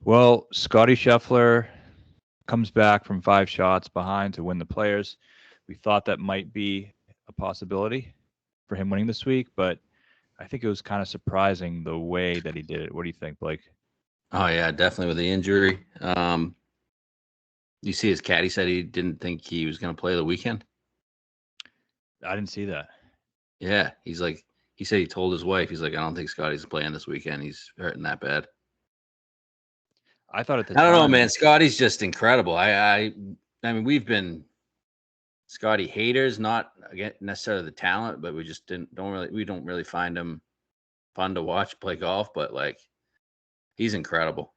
Well, Scotty Scheffler comes back from 5 shots behind to win the Players. We thought that might be a possibility for him winning this week, but I think it was kind of surprising the way that he did it. What do you think, Blake? Oh yeah, definitely with the injury. You see his caddy said he didn't think he was going to play the weekend. I didn't see that. Yeah, he said he told his wife, he's like, I don't think Scotty's playing this weekend. He's hurting that bad. I thought at the I don't know, time, man. Scotty's just incredible. I mean, we've been Scotty haters, not again necessarily the talent, but we just don't really find him fun to watch play golf. But like, he's incredible,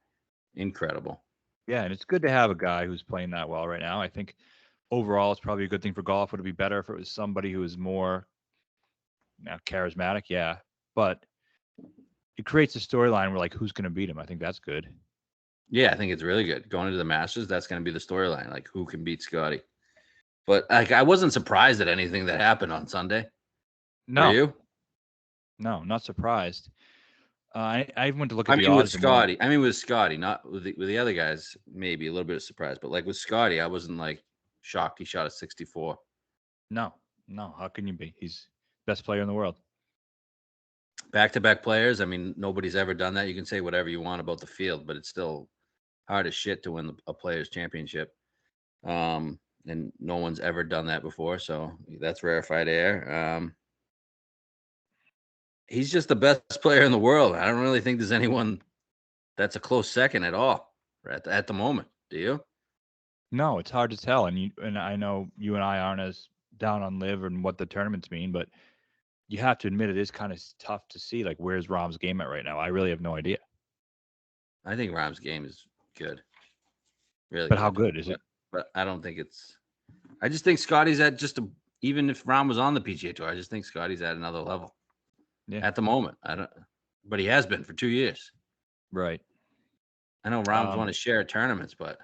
incredible. yeah, and it's good to have a guy who's playing that well right now. I think overall it's probably a good thing for golf. Would it be better if it was somebody who is more charismatic? Yeah, but it creates a storyline where like who's going to beat him. I think that's good. Yeah, I think it's really good. Going into the Masters, that's going to be the storyline. Like, who can beat Scotty? But like, I wasn't surprised at anything that happened on Sunday. Were No, you? no, not surprised. I even went to look I at the mean, with odds. Scotty. I mean, with Scotty, not with the other guys. Maybe a little bit of surprise, but like with Scotty, I wasn't like shocked he shot a 64. No, no. How can you be? He's best player in the world. Back-to-back players. I mean, nobody's ever done that. You can say whatever you want about the field, but it's still hard as shit to win a Players Championship. And no one's ever done that before, so that's rarefied air. He's just the best player in the world. I don't really think there's anyone that's a close second at all at the moment. Do you? No, it's hard to tell, and I know you and I aren't as down on live and what the tournaments mean, but you have to admit it is kind of tough to see like where's Rahm's game at right now. I really have no idea. I think Rahm's game is good, really But good. how good is it? But I don't think it's. I just think Scotty's at even if Rahm was on the PGA Tour, I just think Scotty's at another level. Yeah, At the moment. I don't, but he has been for 2 years. right. I know Rahm's won his share of tournaments, but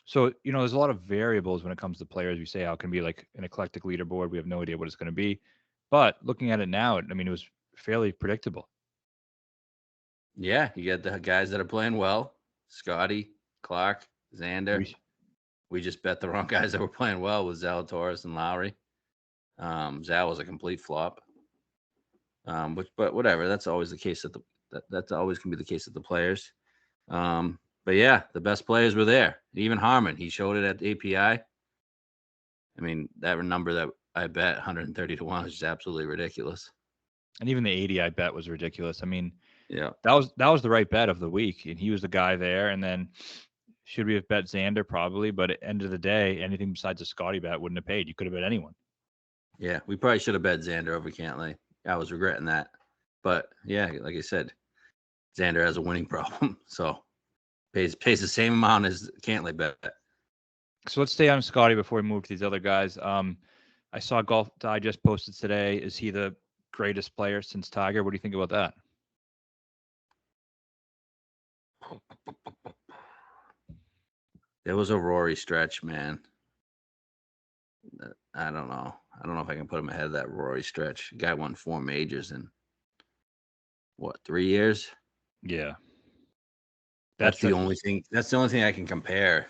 So there's a lot of variables when it comes to players. We say how it can be like an eclectic leaderboard. We have no idea what it's going to be, but looking at it now, I mean, it was fairly predictable. yeah, you got the guys that are playing well: Scotty, Clark, Xander. We just bet the wrong guys that were playing well with Zalatoris and Lowry. Zal was a complete flop. But whatever. That's always the case that's always gonna be the case at the players. But yeah, the best players were there. Even Harmon, he showed it at the API. I mean, that number that I bet 130 to 1 is just absolutely ridiculous. And even the 80 I bet was ridiculous. I mean, Yeah. that was the right bet of the week, and he was the guy there. And then should we have bet Xander? Probably, but at the end of the day, anything besides a Scotty bet wouldn't have paid. You could have bet anyone. Yeah, we probably should have bet Xander over Cantlay. I was regretting that. But yeah, like I said, Xander has a winning problem. So pays the same amount as Cantlay bet. So let's stay on Scotty before we move to these other guys. I saw Golf Digest posted today. Is he the greatest player since Tiger? What do you think about that? There was a Rory stretch, man. I don't know. I don't know if I can put him ahead of that Rory stretch. Guy won 4 majors in what, 3 years? Yeah. That's the only thing. That's the only thing I can compare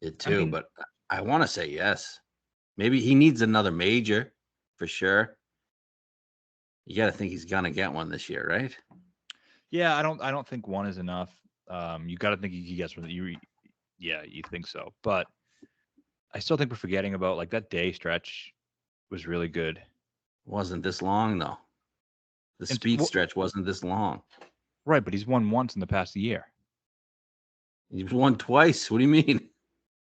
it to. I mean, but I want to say yes. Maybe he needs another major for sure. You got to think he's gonna get one this year, right? Yeah, I don't think one is enough. You got to think he gets one. You think so, but I still think we're forgetting about like that day stretch was really good. Wasn't this long though? The speed stretch wasn't this long. Right, but he's won once in the past year. He's won twice. What do you mean?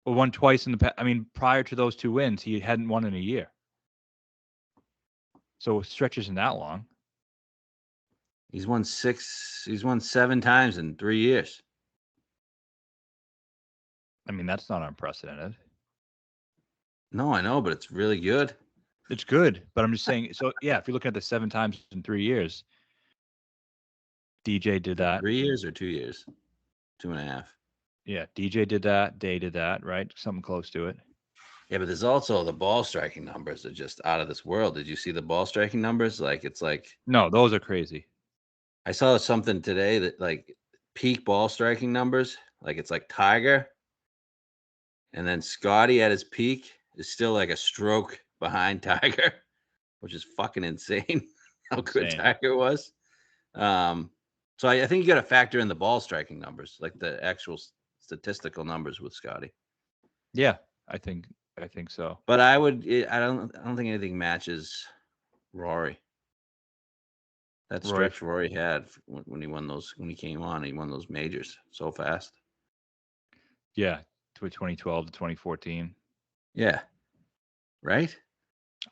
Well, won twice in the past. I mean, prior to those 2 wins, he hadn't won in a year. So stretch isn't that long. He's won 7 times in 3 years. I mean, that's not unprecedented. No, I know, but it's really good. It's good, but I'm just saying. So yeah, if you're looking at the 7 times in 3 years, DJ did that. 3 years or 2 years? 2.5. Yeah, DJ did that. Day did that, right? Something close to it. Yeah, but there's also the ball striking numbers are just out of this world. Did you see the ball striking numbers? Like, it's like... No, those are crazy. I saw something today that like peak ball striking numbers, like it's like Tiger, and then Scotty at his peak is still like a stroke behind Tiger, which is fucking insane how good Insane. Tiger was. So I think you got to factor in the ball striking numbers, like the actual statistical numbers with Scotty. Yeah, I think so. But I don't think anything matches Rory. That stretch Rory had when he came on, he won those majors so fast. Yeah, 2012 to 2014. Yeah. Right?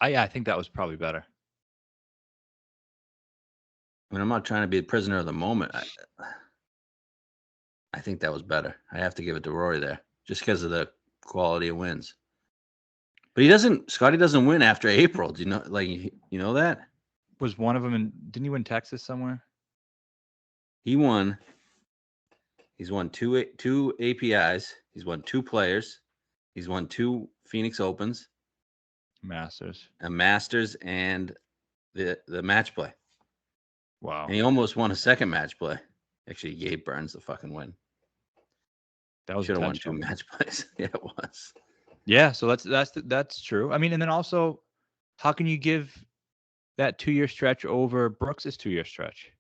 I think that was probably better. I mean, I'm not trying to be a prisoner of the moment. I think that was better. I have to give it to Rory there, just because of the quality of wins. But Scotty doesn't win after April. Do you know, like, you know that? Was one of them didn't he win Texas somewhere? He's won two APIs. He's won 2 Players. He's won 2 Phoenix Opens. Masters. A Masters and the match play. Wow. And he almost won a second match play. Actually, he gave Burns the fucking win. That was should have won 2 match plays. Yeah, it was. Yeah, so that's true. I mean, and then also, how can you give that 2-year stretch over Brooks's 2-year stretch?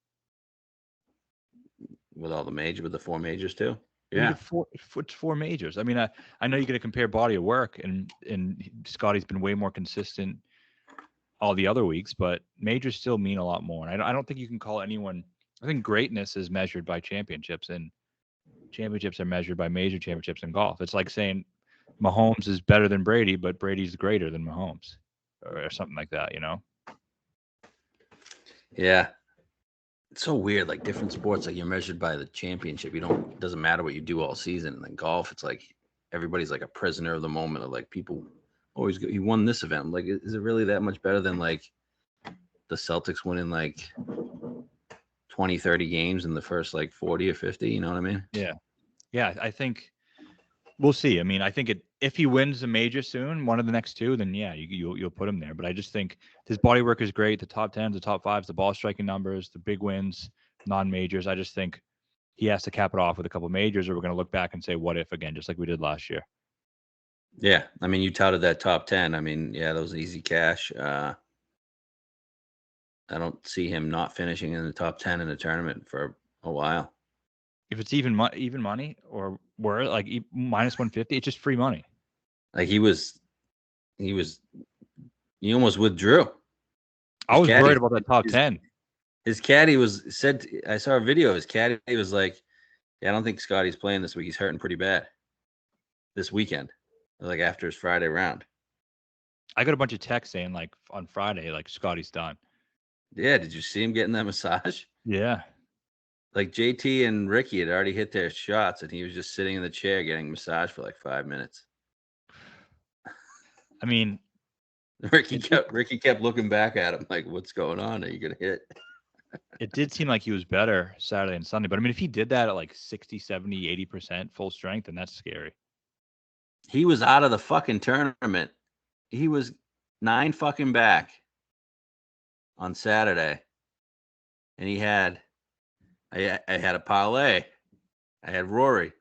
With the 4 majors too. Yeah, 4 majors. I mean, I know you're going to compare body of work, and Scotty's been way more consistent all the other weeks, but majors still mean a lot more. And I don't think you can call anyone. I think greatness is measured by championships, and championships are measured by major championships in golf. It's like saying Mahomes is better than Brady, but Brady's greater than Mahomes, or something like that. Yeah. It's so weird. Like different sports, like you're measured by the championship. It doesn't matter what you do all season. And then golf, it's like everybody's like a prisoner of the moment. Of like people always he won this event. Like, is it really that much better than like the Celtics winning like 20, 30 games in the first like 40 or 50? You know what I mean? Yeah. I think we'll see. I mean, I think if he wins a major soon, one of the next 2, then yeah, you'll put him there. But I just think his body work is great. The top 10s, the top 5s, the ball striking numbers, the big wins, non-majors. I just think he has to cap it off with a couple majors, or we're going to look back and say, what if again, just like we did last year. Yeah. I mean, you touted that top 10. I mean, yeah, that was easy cash. I don't see him not finishing in the top 10 in the tournament for a while. If it's even money, or we're like minus 150, it's just free money. Like he almost withdrew. I was worried about that top 10. His caddy said, I saw a video of his caddy. He was like, yeah, I don't think Scotty's playing this week. He's hurting pretty bad this weekend, like after his Friday round. I got a bunch of texts saying like on Friday, like Scotty's done. Yeah. Did you see him getting that massage? Yeah. Like JT and Ricky had already hit their shots, and he was just sitting in the chair getting massaged for like 5 minutes. I mean, Ricky kept looking back at him like, what's going on? Are you going to hit? It did seem like he was better Saturday and Sunday. But I mean, if he did that at like 60, 70, 80% full strength, then that's scary. He was out of the fucking tournament. He was 9 fucking back on Saturday. And I had a parlay. I had Rory.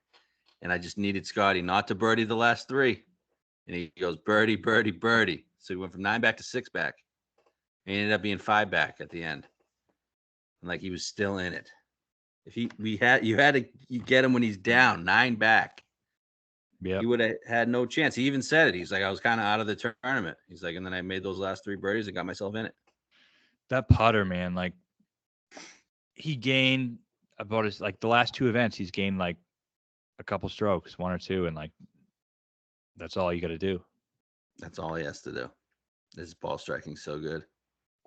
And I just needed Scotty not to birdie the last 3. And he goes, birdie, birdie, birdie. So he went from 9 back to 6 back. He ended up being 5 back at the end. And like he was still in it. If you had to get him when he's down 9 back. Yeah. He would have had no chance. He even said it. He's like, I was kind of out of the tournament. He's like, and then I made those last 3 birdies and got myself in it. That putter, man, like he gained about the last 2 events, he's gained like a couple strokes, 1 or 2, and like that's all you got to do. That's all he has to do. His ball striking so good.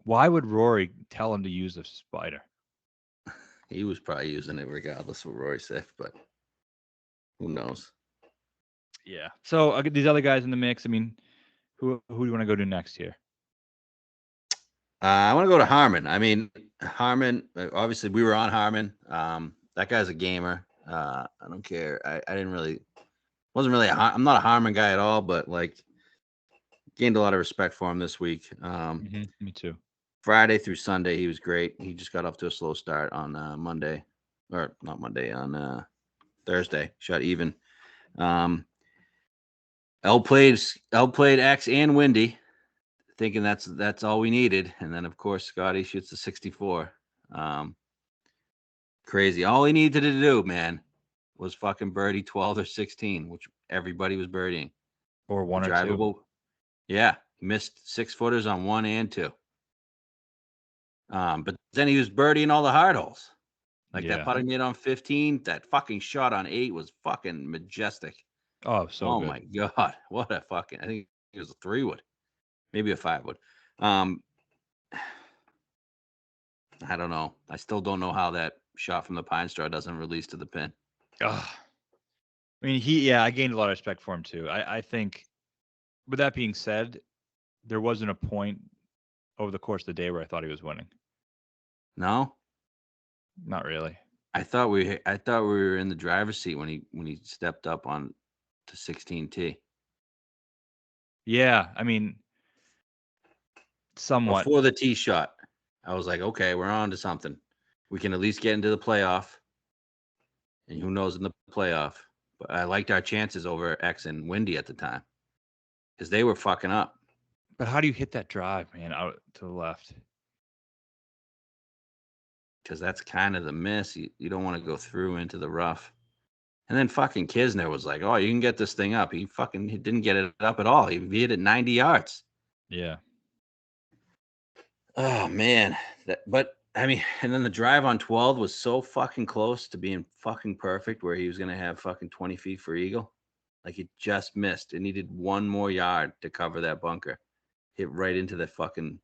Why would Rory tell him to use a spider? He was probably using it regardless of what Rory said, but who knows? Yeah. So I get these other guys in the mix. I mean, who do you want to go to next here? I want to go to Harman. I mean, Harman. Obviously, we were on Harman. That guy's a gamer. I don't care. I'm not a Harman guy at all, but like, gained a lot of respect for him this week. Me too. Friday through Sunday, he was great. He just got off to a slow start on Monday. or not Monday, on Thursday. Shot even. L played X and Windy, thinking that's all we needed, and then of course Scotty shoots the 64. Crazy. All he needed to do, man, was fucking birdie 12 or 16, which everybody was birdieing. Or one or Drivable. two. Yeah, he missed 6-footers on 1 and 2. But then he was birdieing all the hard holes. Like that putt he made on 15, that fucking shot on 8 was fucking majestic. Oh, so good. My God. What a fucking, I think it was a 3-wood, maybe a 5-wood. I don't know. I still don't know how that shot from the Pine Straw doesn't release to the pin. I mean, I gained a lot of respect for him too. I think, with that being said, there wasn't a point over the course of the day where I thought he was winning. No? Not really. I thought we were in the driver's seat when he stepped up on to 16T. Yeah, I mean, somewhat. Before the tee shot, I was like, okay, we're on to something. We can at least get into the playoff. And who knows in the playoff. But I liked our chances over X and Windy at the time. Because they were fucking up. But how do you hit that drive, man, out to the left? Because that's kind of the miss. You don't want to go through into the rough. And then fucking Kisner was like, oh, you can get this thing up. He didn't get it up at all. He hit it 90 yards. Yeah. Oh, man. But, I mean, and then the drive on 12 was so fucking close to being fucking perfect where he was going to have fucking 20 feet for eagle. Like, it just missed. It needed one more yard to cover that bunker. Hit right into the fucking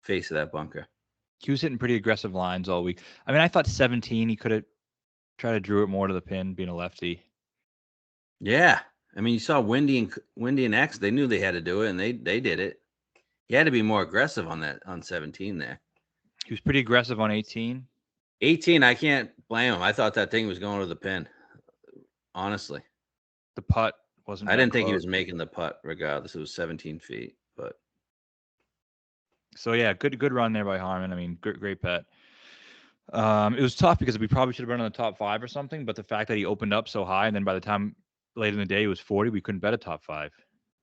face of that bunker. He was hitting pretty aggressive lines all week. I mean, I thought 17, he could have tried to drew it more to the pin, being a lefty. Yeah. I mean, you saw Windy and X, they knew they had to do it, and they did it. He had to be more aggressive on 17 there. He was pretty aggressive on 18. 18, I can't blame him. I thought that thing was going to the pin. Honestly. The putt wasn't I didn't think close. he was making the putt regardless. It was 17 feet, but so yeah, good run there by Harman. I mean, great bet. It was tough because we probably should have been on the top 5 or something, but the fact that he opened up so high and then by the time late in the day he was 40, we couldn't bet a top 5.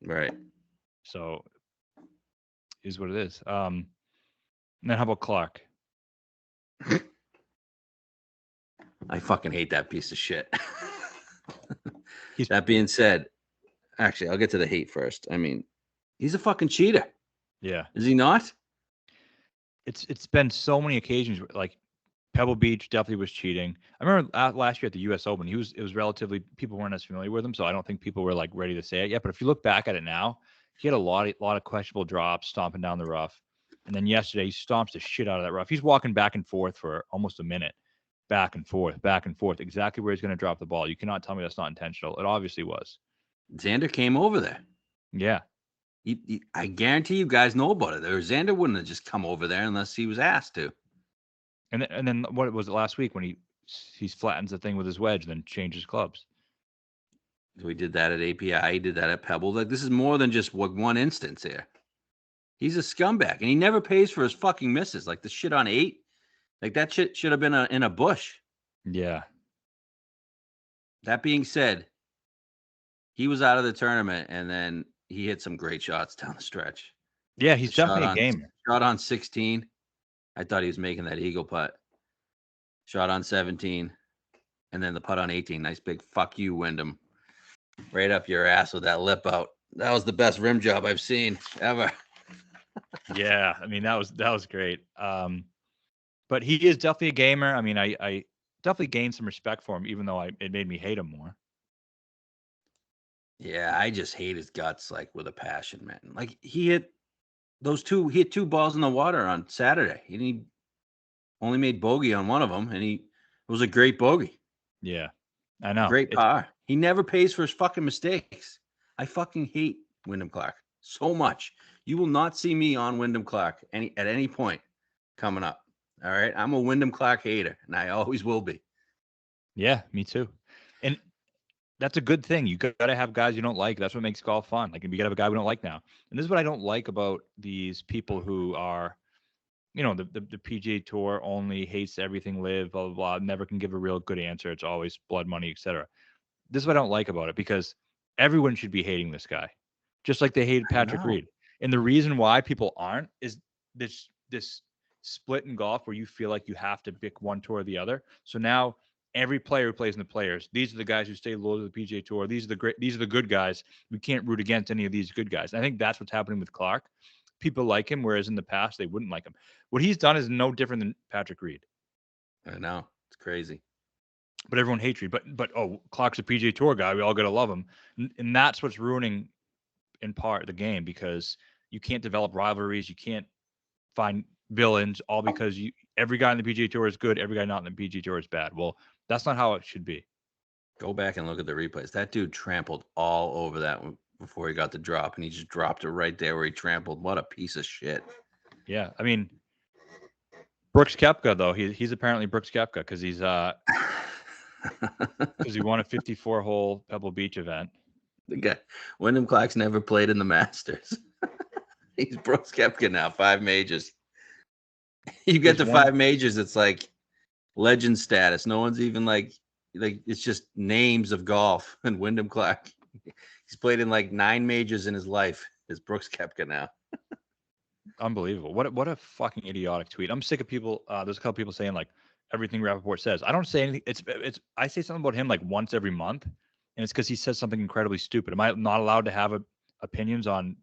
Right. So is what it is. And then how about Clark? I fucking hate that piece of shit. That being said, actually, I'll get to the hate first. I mean, he's a fucking cheater. Yeah. Is he not? It's been so many occasions where, like, Pebble Beach definitely was cheating. I remember last year at the U.S. Open, it was relatively, people weren't as familiar with him, so I don't think people were like ready to say it yet. But if you look back at it now, he had a lot of questionable drops, stomping down the rough. And then yesterday, he stomps the shit out of that rough. He's walking back and forth for almost a minute, back and forth, exactly where he's going to drop the ball. You cannot tell me that's not intentional. It obviously was. Xander came over there. Yeah. I guarantee you guys know about it. Xander wouldn't have just come over there unless he was asked to. And then what was it last week when he flattens the thing with his wedge, then changes clubs? We did that at API. He did that at Pebble. Like, this is more than just one instance here. He's a scumbag, and he never pays for his fucking misses. Like the shit on 8, like that shit should have been in a bush. Yeah. That being said, he was out of the tournament, and then he hit some great shots down the stretch. Yeah, he's definitely a gamer. Shot on 16. I thought he was making that eagle putt. Shot on 17. And then the putt on 18. Nice big fuck you, Wyndham. Right up your ass with that lip out. That was the best rim job I've seen ever. Yeah, I mean, that was great. But he is definitely a gamer. I mean, I definitely gained some respect for him, even though it made me hate him more. Yeah, I just hate his guts, like, with a passion, man. Like, he hit 2 balls in the water on Saturday. He only made bogey on one of them, and it was a great bogey. Yeah, I know. Great par. He never pays for his fucking mistakes. I fucking hate Wyndham Clark so much. You will not see me on Wyndham Clark at any point coming up. All right, I'm a Wyndham Clark hater, and I always will be. Yeah, me too. And that's a good thing. You got to have guys you don't like. That's what makes golf fun. Like, you got to have a guy we don't like now. And this is what I don't like about these people who are you know, the PGA Tour only hates everything live, blah, blah, blah, never can give a real good answer. It's always blood money, etc. This is what I don't like about it, because everyone should be hating this guy, just like they hated Patrick Reed. And the reason why people aren't is this split in golf where you feel like you have to pick one tour or the other. So now every player who plays in the Players, these are the guys who stay loyal to the PGA Tour. These are the good guys. We can't root against any of these good guys. And I think that's what's happening with Clark. People like him, whereas in the past they wouldn't like him. What he's done is no different than Patrick Reed. I know, it's crazy. But everyone hates Reed. But Clark's a PGA Tour guy. We all got to love him, and that's what's ruining, in part, the game, because you can't develop rivalries. You can't find villains, all because every guy in the PGA Tour is good. Every guy not in the PGA Tour is bad. Well, that's not how it should be. Go back and look at the replays. That dude trampled all over that one before he got the drop, and he just dropped it right there where he trampled. What a piece of shit. Yeah, I mean, Brooks Koepka, though, he's apparently Brooks Koepka because he's because he won a 54-hole Pebble Beach event. The guy, Wyndham Clark's never played in the Masters. He's Brooks Koepka now, 5 majors. You get to 5 majors, it's like legend status. No one's even like it's just names of golf. And Wyndham Clark, he's played in like 9 majors in his life. Is Brooks Koepka now? Unbelievable. What a fucking idiotic tweet. I'm sick of people. There's a couple people saying like everything Rappaport says. I don't say anything. It's I say something about him like once every month, and it's because he says something incredibly stupid. Am I not allowed to have opinions on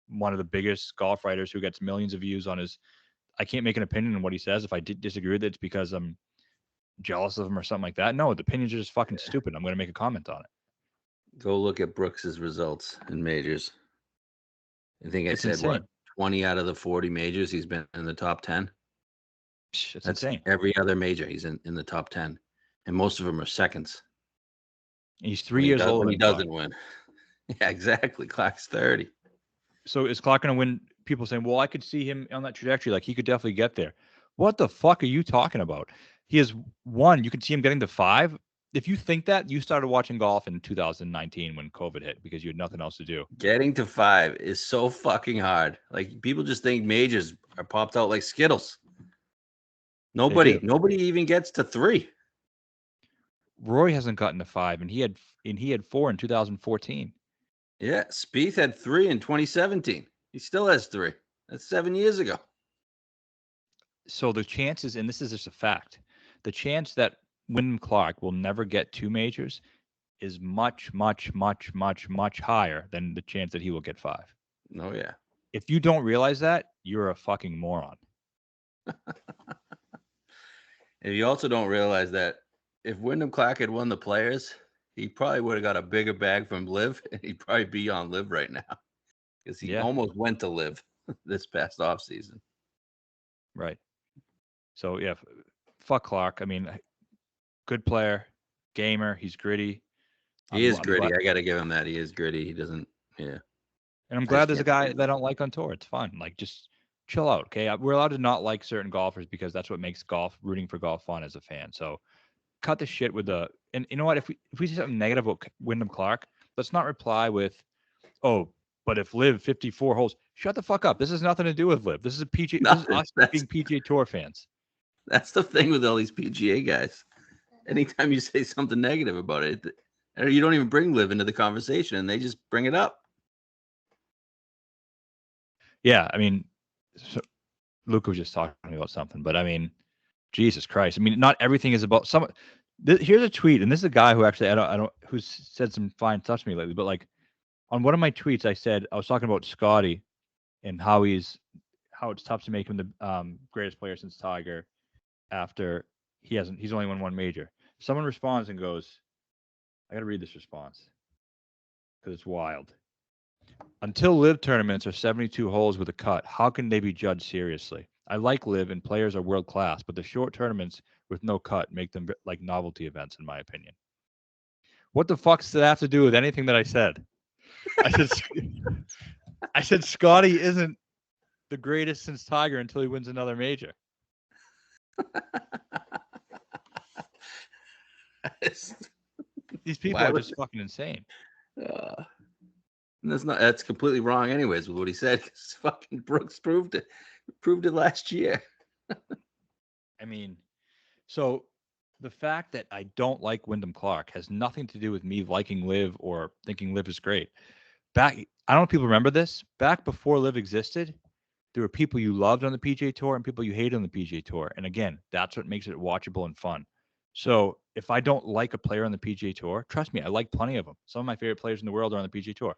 one of the biggest golf writers who gets millions of views on his? I can't make an opinion on what he says. If I disagree with it, it's because I'm jealous of him or something like that. No, the opinions are just fucking stupid. I'm going to make a comment on it. Go look at Brooks's results in majors. I think It's said insane. What, 20 out of the 40 majors he's been in the top 10. That's insane. Every other major he's in the top 10, and most of them are seconds. He's 3 years older. When he doesn't win. Yeah, exactly. Clark's 30. So is Clark going to win? People saying, well, I could see him on that trajectory. Like, he could definitely get there. What the fuck are you talking about? He has won. You can see him getting to 5. If you think that, you started watching golf in 2019 when COVID hit because you had nothing else to do. Getting to 5 is so fucking hard. Like, people just think majors are popped out like Skittles. Nobody even gets to 3. Rory hasn't gotten to 5, and he had 4 in 2014. Yeah, Spieth had 3 in 2017. He still has 3. That's 7 years ago. So the chances, and this is just a fact, the chance that Wyndham Clark will never get 2 majors is much, much, much, much, much higher than the chance that he will get 5. Oh, yeah. If you don't realize that, you're a fucking moron. And you also don't realize that if Wyndham Clark had won the Players, he probably would have got a bigger bag from Liv, and he'd probably be on Liv right now because he almost went to Liv this past offseason. Right. So, yeah, fuck Clark. I mean, good player, gamer. He's gritty. He is gritty. I got to give him that. He is gritty. He doesn't, yeah. And I'm glad there's a guy that I don't like on tour. It's fun. Like, just chill out, okay? We're allowed to not like certain golfers because that's what makes rooting for golf fun as a fan. So cut the shit with and you know what? If we say something negative about Wyndham Clark, let's not reply with, oh, but if Liv 54 holes, shut the fuck up. This has nothing to do with Liv. This is this is us being PGA Tour fans. That's the thing with all these PGA guys. Anytime you say something negative about it, you don't even bring Liv into the conversation, and they just bring it up. Yeah, I mean, so Luke was just talking about something, but I mean, Jesus Christ. I mean, not everything is about some. Here's a tweet, and this is a guy who actually I don't who's said some fine stuff to me lately, but like on one of my tweets, I was talking about Scotty and how it's tough to make him the greatest player since Tiger after he's only won 1 major. Someone responds and goes, I got to read this response because it's wild. Until Live tournaments are 72 holes with a cut, how can they be judged seriously? I like Live and players are world class, but the short tournaments with no cut make them like novelty events, in my opinion. What the fuck does that have to do with anything that I said? I said Scotty isn't the greatest since Tiger until he wins another major. These people are just fucking insane. That's completely wrong anyways with what he said. Fucking Brooks proved it. proved it last year. I mean, so the fact that I don't like Wyndham Clark has nothing to do with me liking Liv or thinking Liv is great. I don't know if people remember this. Back before Liv existed, there were people you loved on the PGA Tour and people you hated on the PGA Tour. And again, that's what makes it watchable and fun. So if I don't like a player on the PGA Tour, trust me, I like plenty of them. Some of my favorite players in the world are on the PGA Tour.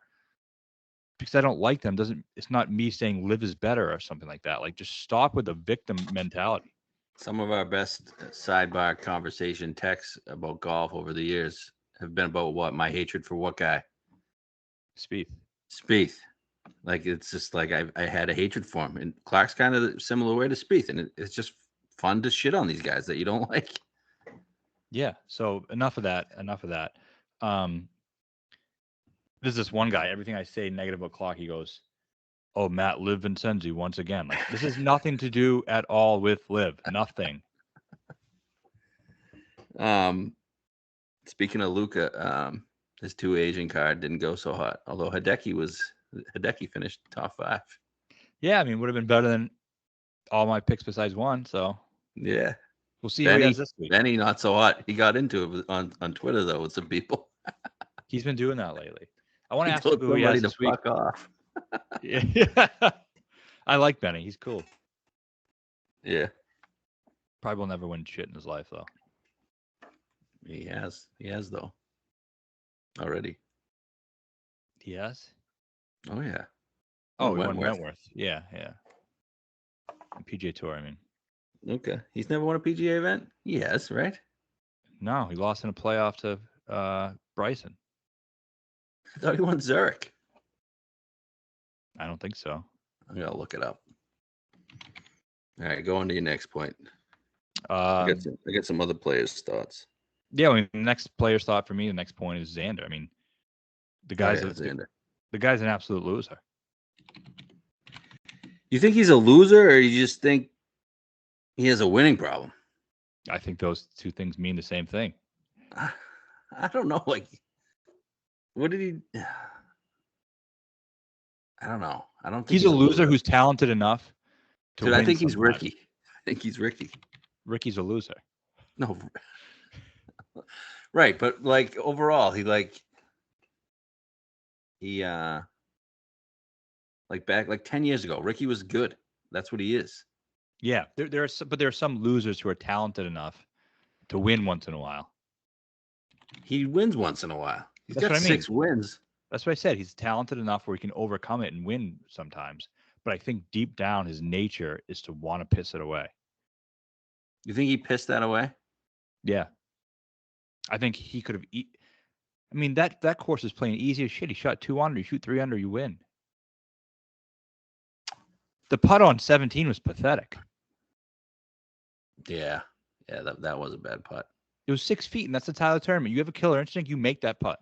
Because I don't like them it's not me saying Liv is better or something like that. Like, just stop with the victim mentality. Some of our best sidebar conversation texts about golf over the years have been about what? My hatred for what guy? Spieth. Like, it's just like I had a hatred for him. And Clark's kind of the similar way to Spieth. And it's just fun to shit on these guys that you don't like. Yeah. So enough of that. There's this one guy, everything I say negative about Clark, he goes, "Oh, Matt, Liv Vincenzi once again." Like, this has nothing to do at all with Liv. Nothing. Speaking of Luka, his 2 Asian card didn't go so hot. Although Hideki finished top 5. Yeah, I mean, would have been better than all my picks besides one. So yeah, we'll see how he does this week. Benny, not so hot. He got into it on Twitter though with some people. He's been doing that lately. I want to ask you who he has this week. Fuck off. Yeah. I like Benny. He's cool. Yeah. Probably will never win shit in his life though. He has though. Already. He has? Oh yeah. Oh, he won Wentworth. Yeah. PGA Tour, I mean. Okay. He's never won a PGA event? He has, right? No, he lost in a playoff to Bryson. I thought he won Zurich. I don't think so. I'm gonna look it up. All right, go on to your next point. I got some other players' thoughts. Yeah, I mean, the next player's thought for me, the next point is Xander. I mean, the guy's Xander. The guy's an absolute loser. You think he's a loser, or you just think he has a winning problem? I think those two things mean the same thing. I don't know. Like, what did he? I don't know. I don't think he's a loser who's talented enough to win. I think he's Ricky. I think he's Ricky. Ricky's a loser. No. Right, but like overall, he back 10 years ago, Ricky was good. That's what he is. Yeah, there are some losers who are talented enough to win once in a while. He wins once in a while. He's got 6 wins. That's what I said. He's talented enough where he can overcome it and win sometimes. But I think deep down, his nature is to want to piss it away. You think he pissed that away? Yeah. I think he could have. I mean, that course is playing easy as shit. He shot 2 under. You shoot 3 under, you win. The putt on 17 was pathetic. Yeah, that was a bad putt. It was 6 feet, and that's the Tyler tournament. You have a killer instinct, you make that putt.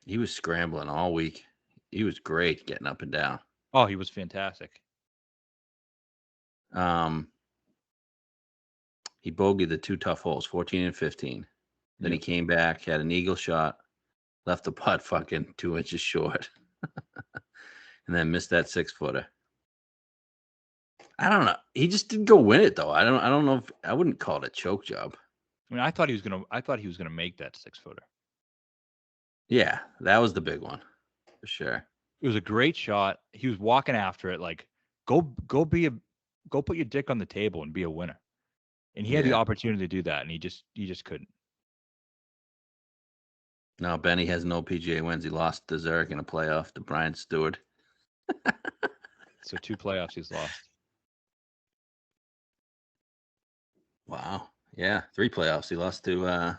He was scrambling all week. He was great getting up and down. Oh, he was fantastic. He bogeyed the 2 tough holes, 14 and 15. Then he came back, had an eagle shot, left the putt fucking 2 inches short, and then missed that 6-footer. I don't know. He just didn't go win it though. I don't know if I wouldn't call it a choke job. I mean, I thought he was gonna make that 6-footer. Yeah, that was the big one for sure. It was a great shot. He was walking after it like, go put your dick on the table and be a winner. And he had the opportunity to do that, and he just couldn't. No, Benny has no PGA wins. He lost to Zurich in a playoff to Brian Stewart. So 2 playoffs he's lost. Wow. Yeah, 3 playoffs. He lost to the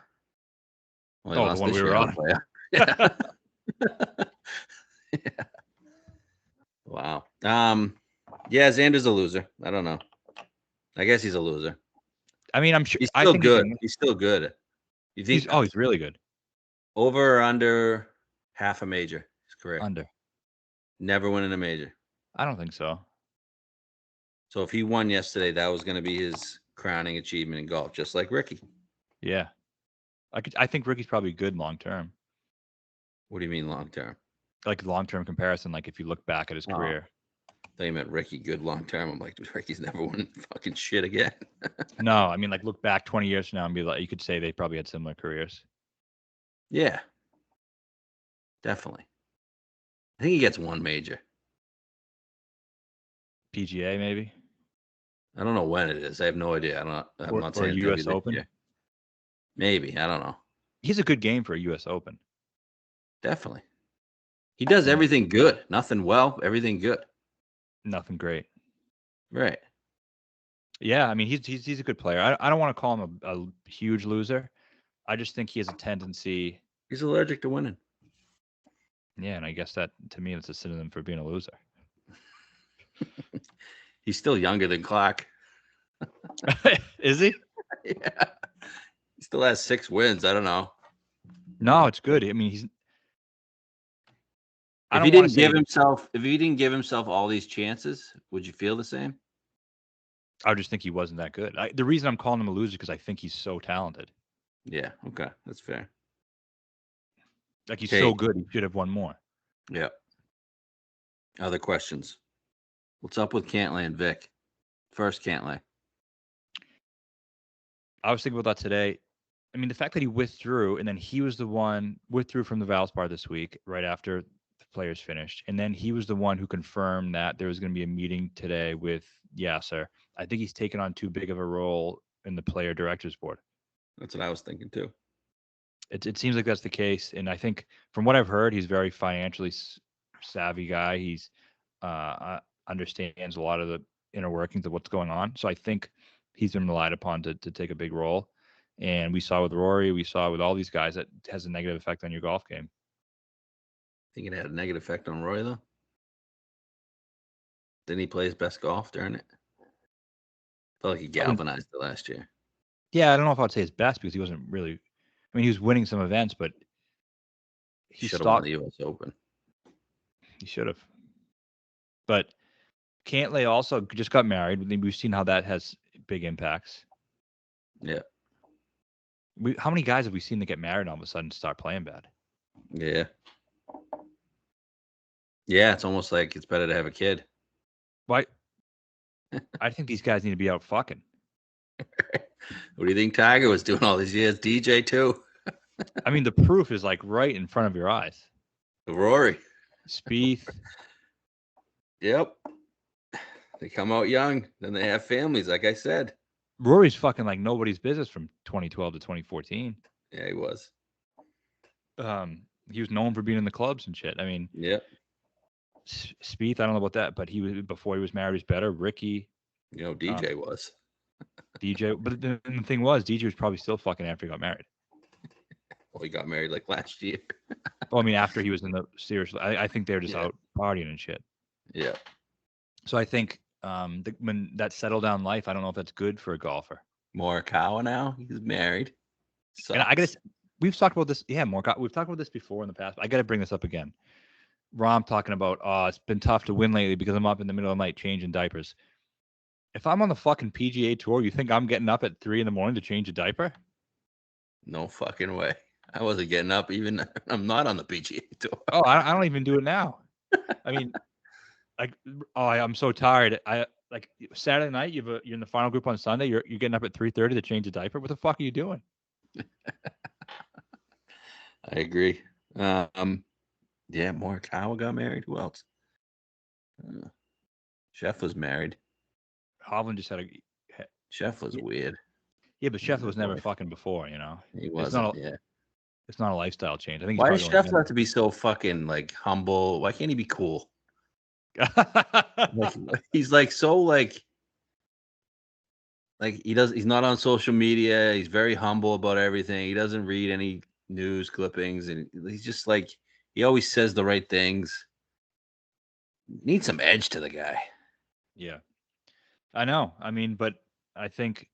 one we were on. Yeah. Yeah. Wow. Yeah, Xander's a loser. I don't know. I guess he's a loser. I mean, I'm sure he's still good. He's still good. You think? He's really good. Over or under half a major? Is correct. Under. Never winning a major. I don't think so. So if he won yesterday, that was going to be his crowning achievement in golf, just like Ricky. Yeah. I think Ricky's probably good long term. What do you mean long term? Like long term comparison, like if you look back at his career. They meant Ricky good long term. I'm like, dude, Ricky's never won fucking shit again. No, I mean, like, look back 20 years from now and be like, you could say they probably had similar careers. Yeah, definitely. I think he gets one major. PGA, maybe? I don't know when it is. I have no idea. I'm not Or saying it's gonna be US this Open? year. Maybe. I don't know. He's a good game for a US Open. Definitely. He does everything good. Nothing well, everything good. Nothing great. Right. Yeah, I mean, he's a good player. I don't want to call him a huge loser. I just think he has a tendency. He's allergic to winning. Yeah, and I guess that, to me, it's a synonym for being a loser. He's still younger than Clark. Is he? Yeah. He still has 6 wins. I don't know. No, it's good. I mean, If he didn't give himself all these chances, would you feel the same? I just think he wasn't that good. The reason I'm calling him a loser because I think he's so talented. Yeah. Okay. That's fair. Like, he's so good, he should have won more. Yeah. Other questions? What's up with Cantlay and Vic? First, Cantlay. I was thinking about that today. I mean, the fact that he withdrew, and then he was the one withdrew from the Valspar this week, right after the players finished, and then he was the one who confirmed that there was going to be a meeting today with Yasser. I think he's taken on too big of a role in the player directors board. That's what I was thinking too. It seems like that's the case, and I think from what I've heard, he's a very financially savvy guy. He's understands a lot of the inner workings of what's going on. So I think he's been relied upon to take a big role. And we saw with Rory, we saw with all these guys that has a negative effect on your golf game. Think it had a negative effect on Roy though? Didn't he play his best golf during it? I felt like he galvanized it last year. Yeah, I don't know if I'd say his best because he wasn't really. I mean, he was winning some events, but he should have won the U.S. Open. He should have. But Cantlay also just got married. We've seen how that has big impacts. Yeah. How many guys have we seen that get married and all of a sudden start playing bad? Yeah. Yeah, it's almost like it's better to have a kid. Why? I think these guys need to be out fucking. What do you think Tiger was doing all these years? DJ too. I mean, the proof is like right in front of your eyes. Rory. Spieth. Yep. They come out young, then they have families, like I said. Rory's fucking like nobody's business from 2012 to 2014. Yeah, he was. He was known for being in the clubs and shit. I mean, yep. Spieth, I don't know about that, but he was before he was married. He's better. Ricky, DJ was. DJ, but the thing was, DJ was probably still fucking after he got married. Well, he got married like last year. Well, I mean, after he was in the serious, I think they were just out partying and shit. Yeah. So I think when that settle down life, I don't know if that's good for a golfer. Morikawa now, he's married. Sucks. And I guess we've talked about this. Yeah, Morikawa. We've talked about this before in the past. I got to bring this up again. Rom talking about, it's been tough to win lately because I'm up in the middle of the night changing diapers. If I'm on the fucking PGA Tour, you think I'm getting up at 3 a.m. to change a diaper? No fucking way. I wasn't getting up even. I'm not on the PGA Tour. Oh, I don't even do it now. I mean, like, I'm so tired. Like Saturday night, you're in the final group on Sunday. You're getting up at 3:30 to change a diaper. What the fuck are you doing? I agree. Yeah, Morikawa got married. Who else? Chef was married. Hovland just had Chef was weird. Yeah, but Chef was never fucking before, He wasn't. It's not a lifestyle change. I think. Why does Chef have to be so fucking like humble? Why can't he be cool? He's like so like he's not on social media. He's very humble about everything. He doesn't read any news clippings, and he's just like he always says the right things. Needs some edge to the guy. Yeah, I know. I mean, but I think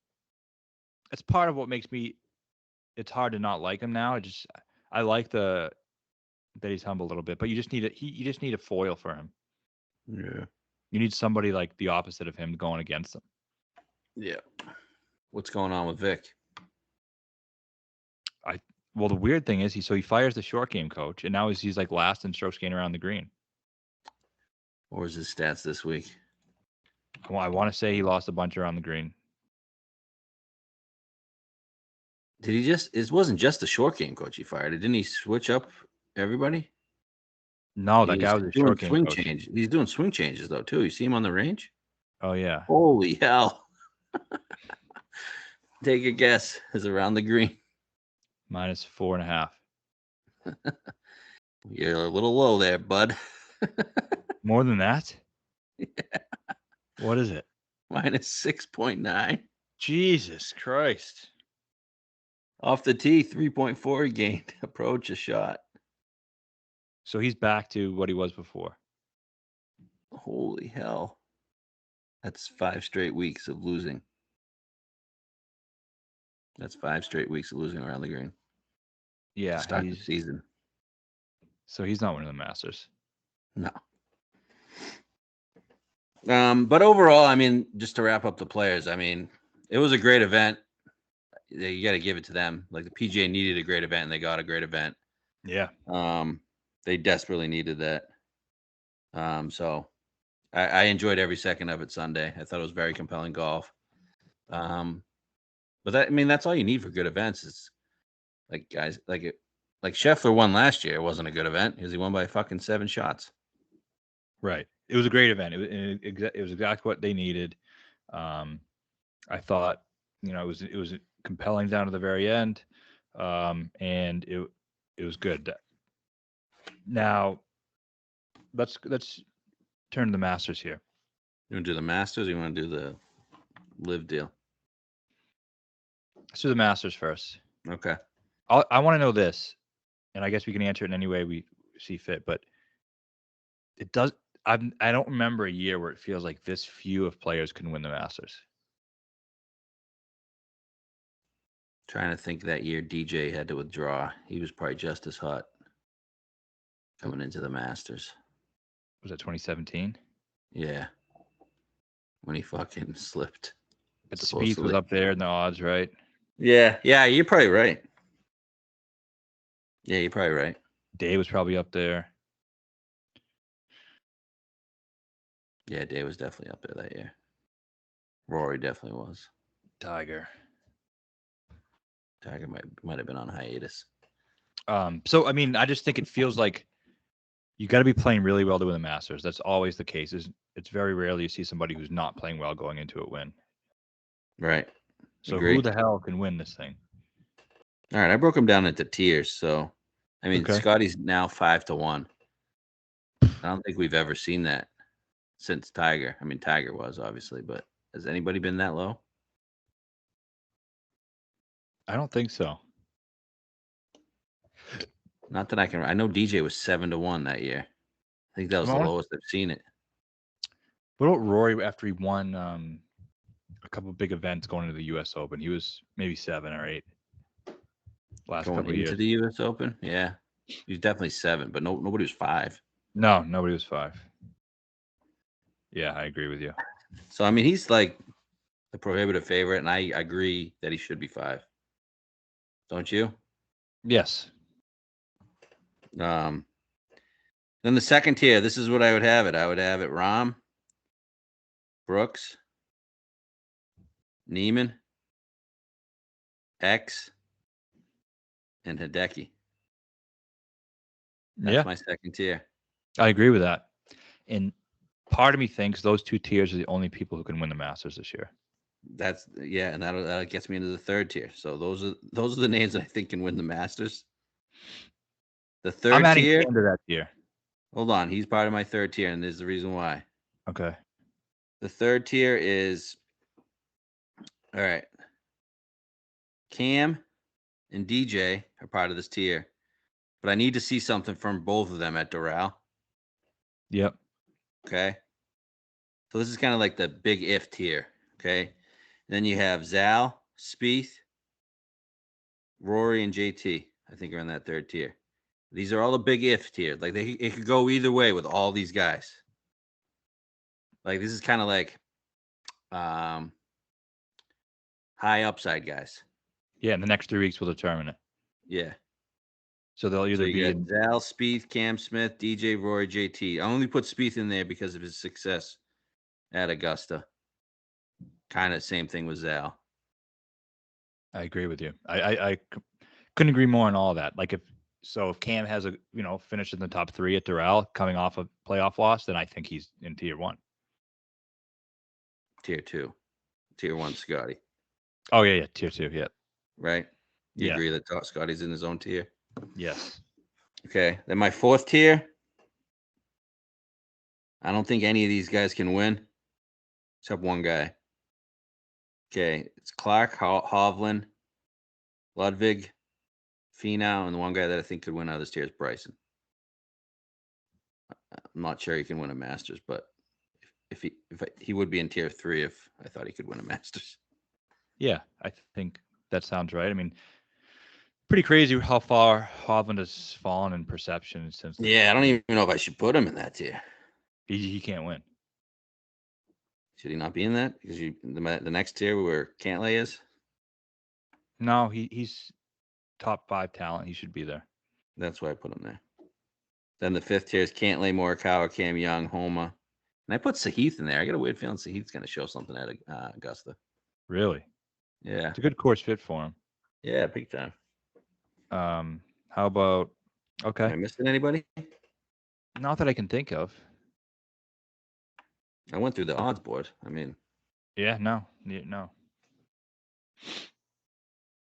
it's part of what makes me. It's hard to not like him now. I like that he's humble a little bit, but you just need a foil for him. Yeah. You need somebody like the opposite of him going against him. Yeah. What's going on with Vic? Well, the weird thing is he fires the short game coach, and now he's like last in strokes gained around the green. What was his stats this week? Well, I want to say he lost a bunch around the green. Did he just? It wasn't just the short game coach he fired. Didn't he switch up everybody? No, that guy was a short game swing coach. change. He's doing swing changes though too. You see him on the range? Oh yeah. Holy hell! Take a guess. Is around the green. -4.5. You're a little low there, bud. More than that? Yeah. What is it? -6.9. Jesus Christ. Off the tee, 3.4 he gained. Approach a shot. So he's back to what he was before. Holy hell. That's 5 straight weeks of losing. That's 5 straight weeks of losing around the green. Yeah, Start the season. So he's not winning the Masters. No. But overall, I mean, just to wrap up the players, I mean, it was a great event. You got to give it to them. Like the PGA needed a great event, and they got a great event. Yeah. They desperately needed that. So I enjoyed every second of it Sunday. I thought it was very compelling golf. But that's all you need for good events. Is like guys like Scheffler won last year. It wasn't a good event because he won by fucking 7 shots. Right. It was a great event. It was exactly what they needed. I thought, it was compelling down to the very end, and it was good. Now, let's turn to the Masters here. You want to do the Masters? Or you want to do the Live deal? Let's do the Masters first. Okay. I want to know this, and I guess we can answer it in any way we see fit. But it does. I don't remember a year where it feels like this few of players can win the Masters. Trying to think that year DJ had to withdraw. He was probably just as hot coming into the Masters. Was that 2017? Yeah. When he fucking slipped. But Spieth was up there in the odds, right? Yeah. Yeah, you're probably right. Yeah, you're probably right. Day was probably up there. Yeah, Day was definitely up there that year. Rory definitely was. Tiger might have been on hiatus. So I mean, I just think it feels like you got to be playing really well to win the Masters. That's always the case. It's very rarely you see somebody who's not playing well going into a win. Right. So who the hell can win this thing? All right, I broke them down into tiers. So, I mean, Okay. Scotty's now 5-1. I don't think we've ever seen that since Tiger. I mean, Tiger was obviously, but has anybody been that low? I don't think so. Not that I can. I know DJ was 7-1 that year. I think that was the lowest I've seen it. What about Rory after he won a couple of big events going into the U.S. Open? He was maybe 7 or 8 last going couple of into years. the U.S. Open. Yeah, he's definitely 7, but nobody was 5. No, nobody was 5. Yeah, I agree with you. So I mean, he's like the prohibitive favorite, and I agree that he should be 5. Don't you? Yes. Then the second tier, this is what I would have it. I would have it Rahm, Brooks, Neiman, X, and Hideki. That's my second tier. I agree with that. And part of me thinks those 2 tiers are the only people who can win the Masters this year. And that gets me into the third tier. So those are the names that I think can win the Masters. The third I'm adding tier. into that tier. Hold on, he's part of my third tier, and there's the reason why. Okay. The third tier is all right. Cam and DJ are part of this tier, but I need to see something from both of them at Doral. Yep. Okay. So this is kind of like the big if tier. Okay. And then you have Zal, Spieth, Rory, and JT. I think are in that third tier. These are all the big if tier. Like it could go either way with all these guys. Like this is kind of like high upside guys. Yeah, in the next 3 weeks we'll determine it. Yeah. So they'll So either you be got in. Zal, Spieth, Cam Smith, DJ, Rory, JT. I only put Spieth in there because of his success at Augusta. Kind of same thing with Zal. I agree with you. I couldn't agree more on all of that. Like if Cam has a finished in the top 3 at Doral coming off a playoff loss, then I think he's in tier 1. Tier 2. Tier 1 Scotty. Oh yeah, tier 2, yeah. Right? You Yeah. agree that Scotty's in his own tier? Yes. Okay. Then my 4th tier. I don't think any of these guys can win except one guy. Okay. It's Clark, Hovland, Ludwig, Finau, and the one guy that I think could win out of this tier is Bryson. I'm not sure he can win a Masters, but if he would be in tier 3 if I thought he could win a Masters. Yeah, I think that sounds right. I mean, pretty crazy how far Hovland has fallen in perception since. Yeah, I don't even know if I should put him in that tier. He can't win. Should he not be in that? Because the next tier where Cantlay is? No, he's top 5 talent. He should be there. That's why I put him there. Then the 5th tier is Cantlay, Morikawa, Cam Young, Homa. And I put Sahith in there. I got a weird feeling Sahith's going to show something at Augusta. Really? Yeah. It's a good course fit for him. Yeah, big time. How about okay? Am I missing anybody? Not that I can think of. I went through the odds board. I mean, Yeah, no.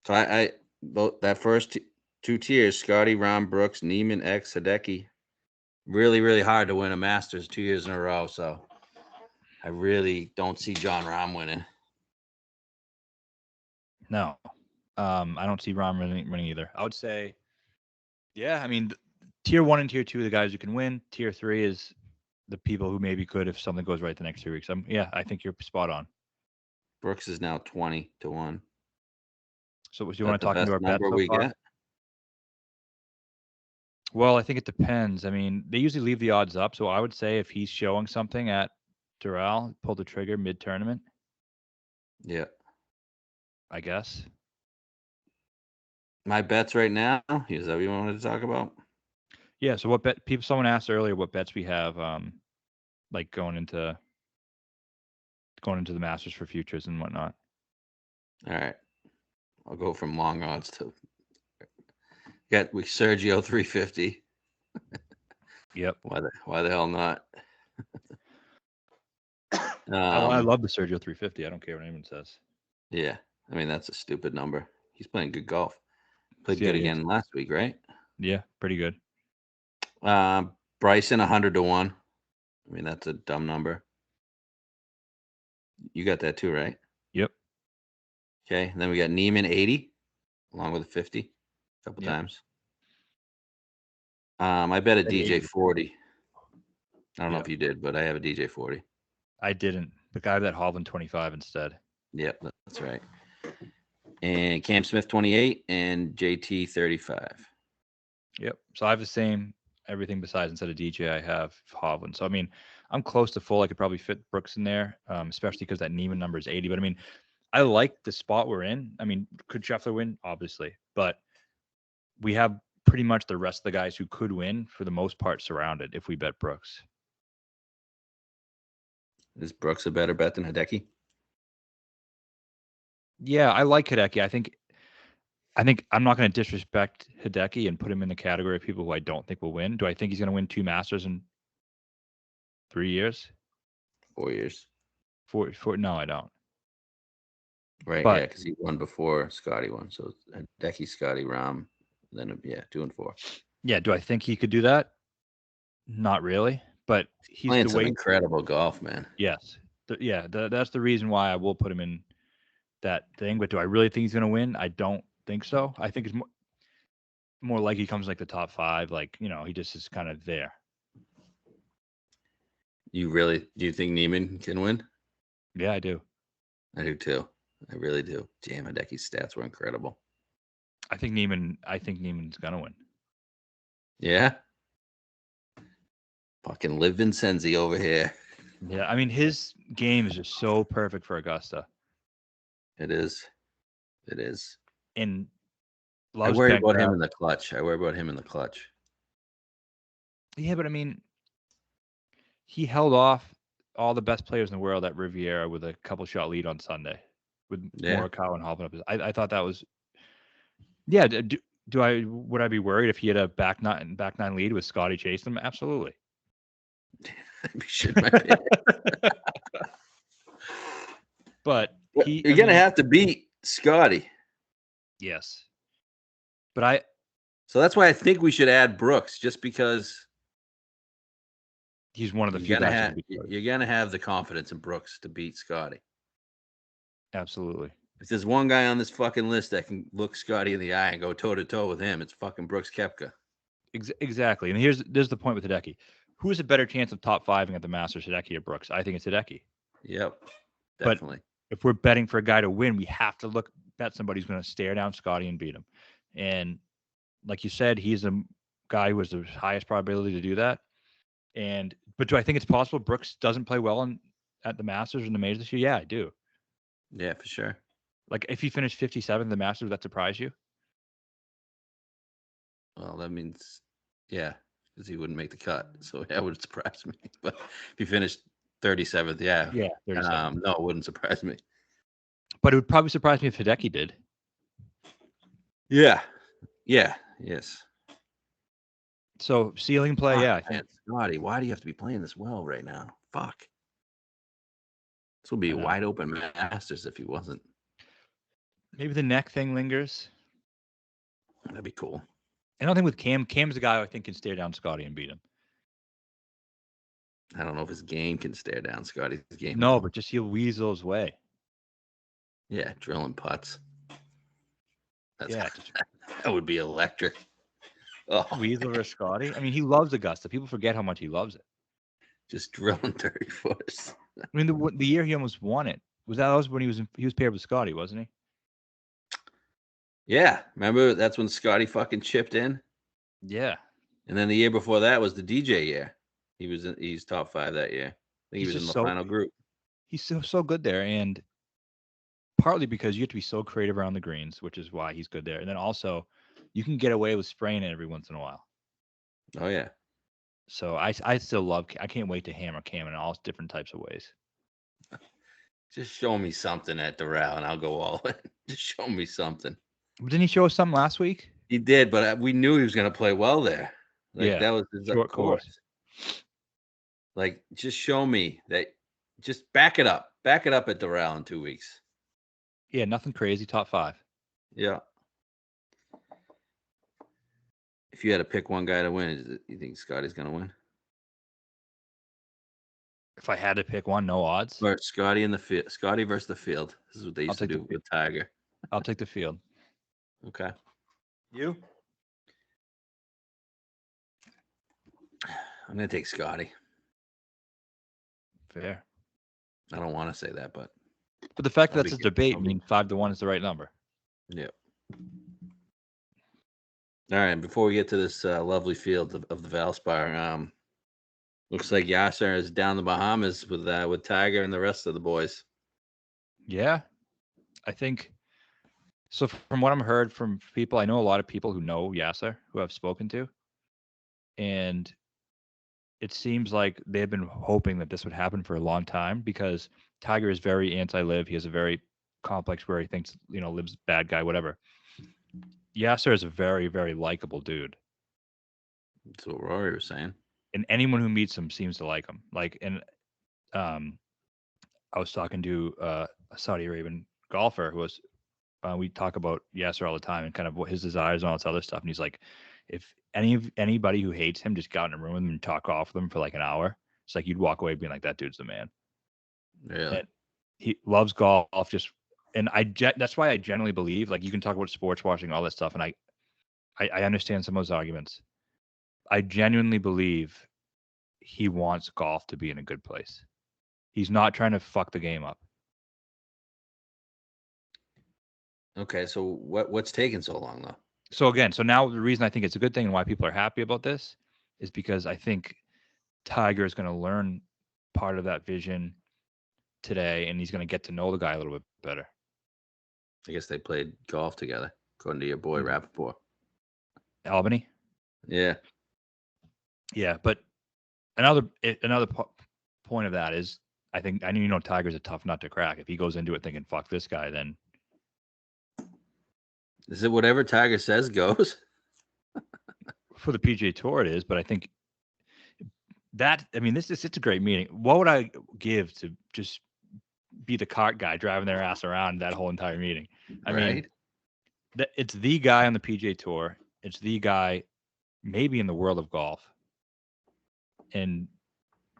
so I that first 2 tiers, Scotty, Ron, Brooks, Neiman, X, Hideki. Really, really hard to win a Masters 2 years in a row. So I really don't see John Rahm winning. No. I don't see Rahm winning either. I would say, yeah, I mean, tier 1 and tier 2 are the guys who can win. Tier 3 is the people who maybe could if something goes right the next 2 weeks. I think you're spot on. Brooks is now 20 to 1. So, do you want to talk into our bet so we far? get? Well, I think it depends. I mean, they usually leave the odds up, so I would say if he's showing something at Doral, pull the trigger mid-tournament. Yeah. I guess. My bets right now, is that what you wanted to talk about? Yeah, so what bet someone asked earlier what bets we have like going into the Masters for futures and whatnot. All right. I'll go from long odds to Sergio 350. Yep. Why the hell not? I love the Sergio 350. I don't care what anyone says. Yeah. I mean, that's a stupid number. He's playing good golf. Played Yeah, good again last week, right? Yeah, pretty good. Bryson 100 to 1. I mean, that's a dumb number. You got that too, right? Yep. Okay. And then we got Neiman 80 along with a 50 a couple times. I bet a DJ 40. I don't know if you did, but I have a DJ 40. I didn't. The guy that Hovland 25 instead. Yep, that's right. And Cam Smith 28 and JT 35. Yep. So I have the same everything besides instead of DJ I have Hovland. So I mean, I'm close to full. I could probably fit Brooks in there, especially because that Neiman number is 80. But I mean, I like the spot we're in. I mean, could Scheffler win? Obviously, but we have pretty much the rest of the guys who could win for the most part surrounded if we bet Brooks. Is Brooks a better bet than Hideki? Yeah, I like Hideki. I think I'm not going to disrespect Hideki and put him in the category of people who I don't think will win. Do I think he's going to win 2 Masters in 3 years? 4 years. 4? No, I don't. Right, but, yeah, because he won before Scotty won. So Hideki, Scotty, Rahm, then 2 and 4. Yeah, do I think he could do that? Not really, but he's playing some incredible golf, man. Yes. That's the reason why I will put him in that thing. But do I really think he's going to win? I don't think so. I think it's more like he comes like the top 5. Like, he just is kind of there. Do you think Neiman can win? Yeah, I do. I do too. I really do. Damn, Hideki's stats were incredible. I think Neiman's going to win. Yeah? Fucking live Vincenzi over here. Yeah, I mean, his game is just so perfect for Augusta. It is. And I Loves worry bent about him gravel. in the clutch. Yeah, but I mean, he held off all the best players in the world at Riviera with a couple shot lead on Sunday, with Yeah. Morikawa and hopping up. I thought that was, yeah. Would I be worried if he had a back nine lead with Scotty chasing him? Absolutely. I'd be shitting my pants. But You're gonna have to beat Scotty. Yes. But So that's why I think we should add Brooks, just because he's one of the few guys who can beat Scotty. you're gonna have the confidence in Brooks to beat Scotty. Absolutely. If there's one guy on this fucking list that can look Scotty in the eye and go toe to toe with him, it's fucking Brooks Koepka. Exactly. And there's the point with Hideki. Who has a better chance of top fiving at the Masters, Hideki or Brooks? I think it's Hideki. Yep, definitely. But if we're betting for a guy to win, we have to bet somebody who's going to stare down Scotty and beat him. And like you said, he's a guy who has the highest probability to do that. But do I think it's possible Brooks doesn't play well at the Masters or the majors this year? Yeah, I do. Yeah, for sure. Like if he finished 57th in the Masters, would that surprise you? Well, that means, yeah, because he wouldn't make the cut. So that would surprise me. But if he finished 37th, yeah. Yeah, 37th. No, it wouldn't surprise me. But it would probably surprise me if Hideki did. Yeah. Yeah. Yes. So ceiling play, yeah. I think Scotty, why do you have to be playing this well right now? Fuck. This would be a wide open Masters if he wasn't. Maybe the neck thing lingers. That'd be cool. I don't think with Cam's the guy who I think can stare down Scotty and beat him. I don't know if his game can stare down Scotty's game. No, but just he'll weasel his way. Yeah, drilling putts. Yeah, that would be electric. Oh. Weasel versus Scotty. I mean, he loves Augusta. People forget how much he loves it. Just drilling 30 footers. I mean, the year he almost won it was when he was paired with Scotty, wasn't he? Yeah, remember that's when Scotty fucking chipped in. Yeah, and then the year before that was the DJ year. He's top 5 that year. I think he was in the final group. He's so good there, and partly because you have to be so creative around the greens, which is why he's good there. And then also, you can get away with spraying it every once in a while. Oh yeah. So I still love. I can't wait to hammer Cam in all different types of ways. Just show me something at Doral, and I'll go all in. Just show me something. Didn't he show us something last week? He did, but we knew he was going to play well there. Like that was his short course. Like, just show me that. Just back it up. Back it up at Doral in 2 weeks. Yeah, nothing crazy. Top 5. Yeah. If you had to pick one guy to win, you think Scotty's going to win? If I had to pick one, no odds. Or Scotty in the field. Scotty versus the field. This is what they used to do with Tiger. I'll take the field. Okay. You? I'm going to take Scotty. Fair. I don't want to say that, but the fact that that's a debate means 5-1 is the right number. Yeah. All right. Before we get to this lovely field of the Valspar, looks like Yasser is down the Bahamas with Tiger and the rest of the boys. Yeah, I think so. From what I'm heard from people, I know a lot of people who know Yasser, who I've spoken to, and it seems like they've been hoping that this would happen for a long time because Tiger is very anti-live. He has a very complex where he thinks, lives bad guy, whatever. Yasser is a very, very likable dude. That's what Rory was saying. And anyone who meets him seems to like him. I was talking to a Saudi Arabian golfer who was, we talk about Yasser all the time and kind of what his desires and all this other stuff. And he's like, if anybody who hates him just got in a room with him and talk off with him for like an hour, it's like you'd walk away being like, that dude's the man. Yeah. He loves golf. That's why I generally believe, like, you can talk about sports washing, all that stuff. And I understand some of those arguments. I genuinely believe he wants golf to be in a good place. He's not trying to fuck the game up. Okay, so what's taking so long though? So now the reason I think it's a good thing and why people are happy about this is because I think Tiger is going to learn part of that vision today, and he's going to get to know the guy a little bit better. I guess they played golf together. according to your boy Rappaport. Albany. Yeah. Yeah, but another point of that is I think Tiger's a tough nut to crack. If he goes into it thinking "fuck this guy," then is it whatever Tiger says goes? For the PGA Tour, it is. But I think it's a great meeting. What would I give to just be the cart guy driving their ass around that whole entire meeting? I mean, it's the guy on the PGA Tour. It's the guy maybe in the world of golf. And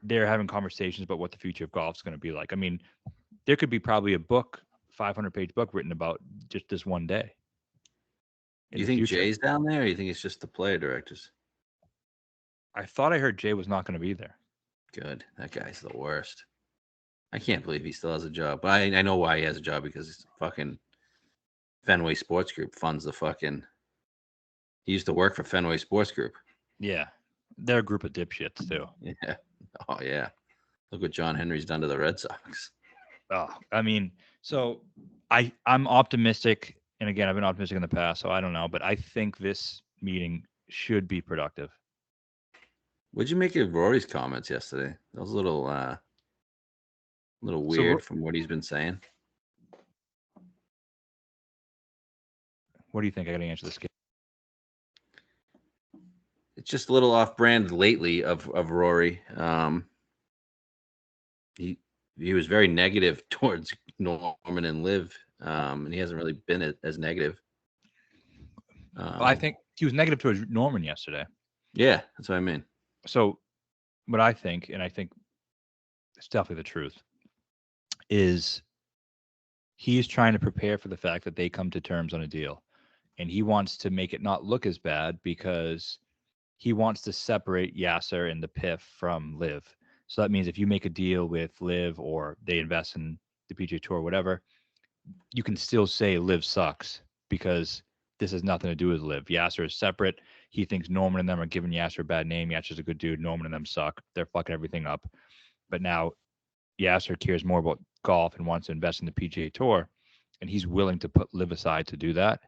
they're having conversations about what the future of golf is going to be like. I mean, there could be probably a book, 500-page book written about just this one day. You think Jay's down there, or you think it's just the player directors? I thought I heard Jay was not going to be there. Good. That guy's the worst. I can't believe he still has a job. But I know why he has a job, because it's fucking Fenway Sports Group funds the fucking. He used to work for Fenway Sports Group. Yeah. They're a group of dipshits, too. Yeah. Oh, yeah. Look what John Henry's done to the Red Sox. Oh, I mean, so I'm optimistic. And again, I've been optimistic in the past, so I don't know. But I think this meeting should be productive. What'd you make of Rory's comments yesterday? That was a little weird from what he's been saying. What do you think? I got to answer this. It's just a little off-brand lately of Rory. He was very negative towards Norman and Liv, and he hasn't really been as negative. I think he was negative towards Norman yesterday. Yeah, that's what I mean. So what I think, and I think it's definitely the truth, is he's trying to prepare for the fact that they come to terms on a deal. And he wants to make it not look as bad because he wants to separate Yasser and the PIF from Liv. So that means if you make a deal with Liv or they invest in the PGA Tour or whatever, you can still say Liv sucks because this has nothing to do with Liv. Yasser is separate. He thinks Norman and them are giving Yasser a bad name. Yasser's a good dude. Norman and them suck. They're fucking everything up. But now Yasser cares more about golf and wants to invest in the PGA Tour, and he's willing to put Liv aside to do that.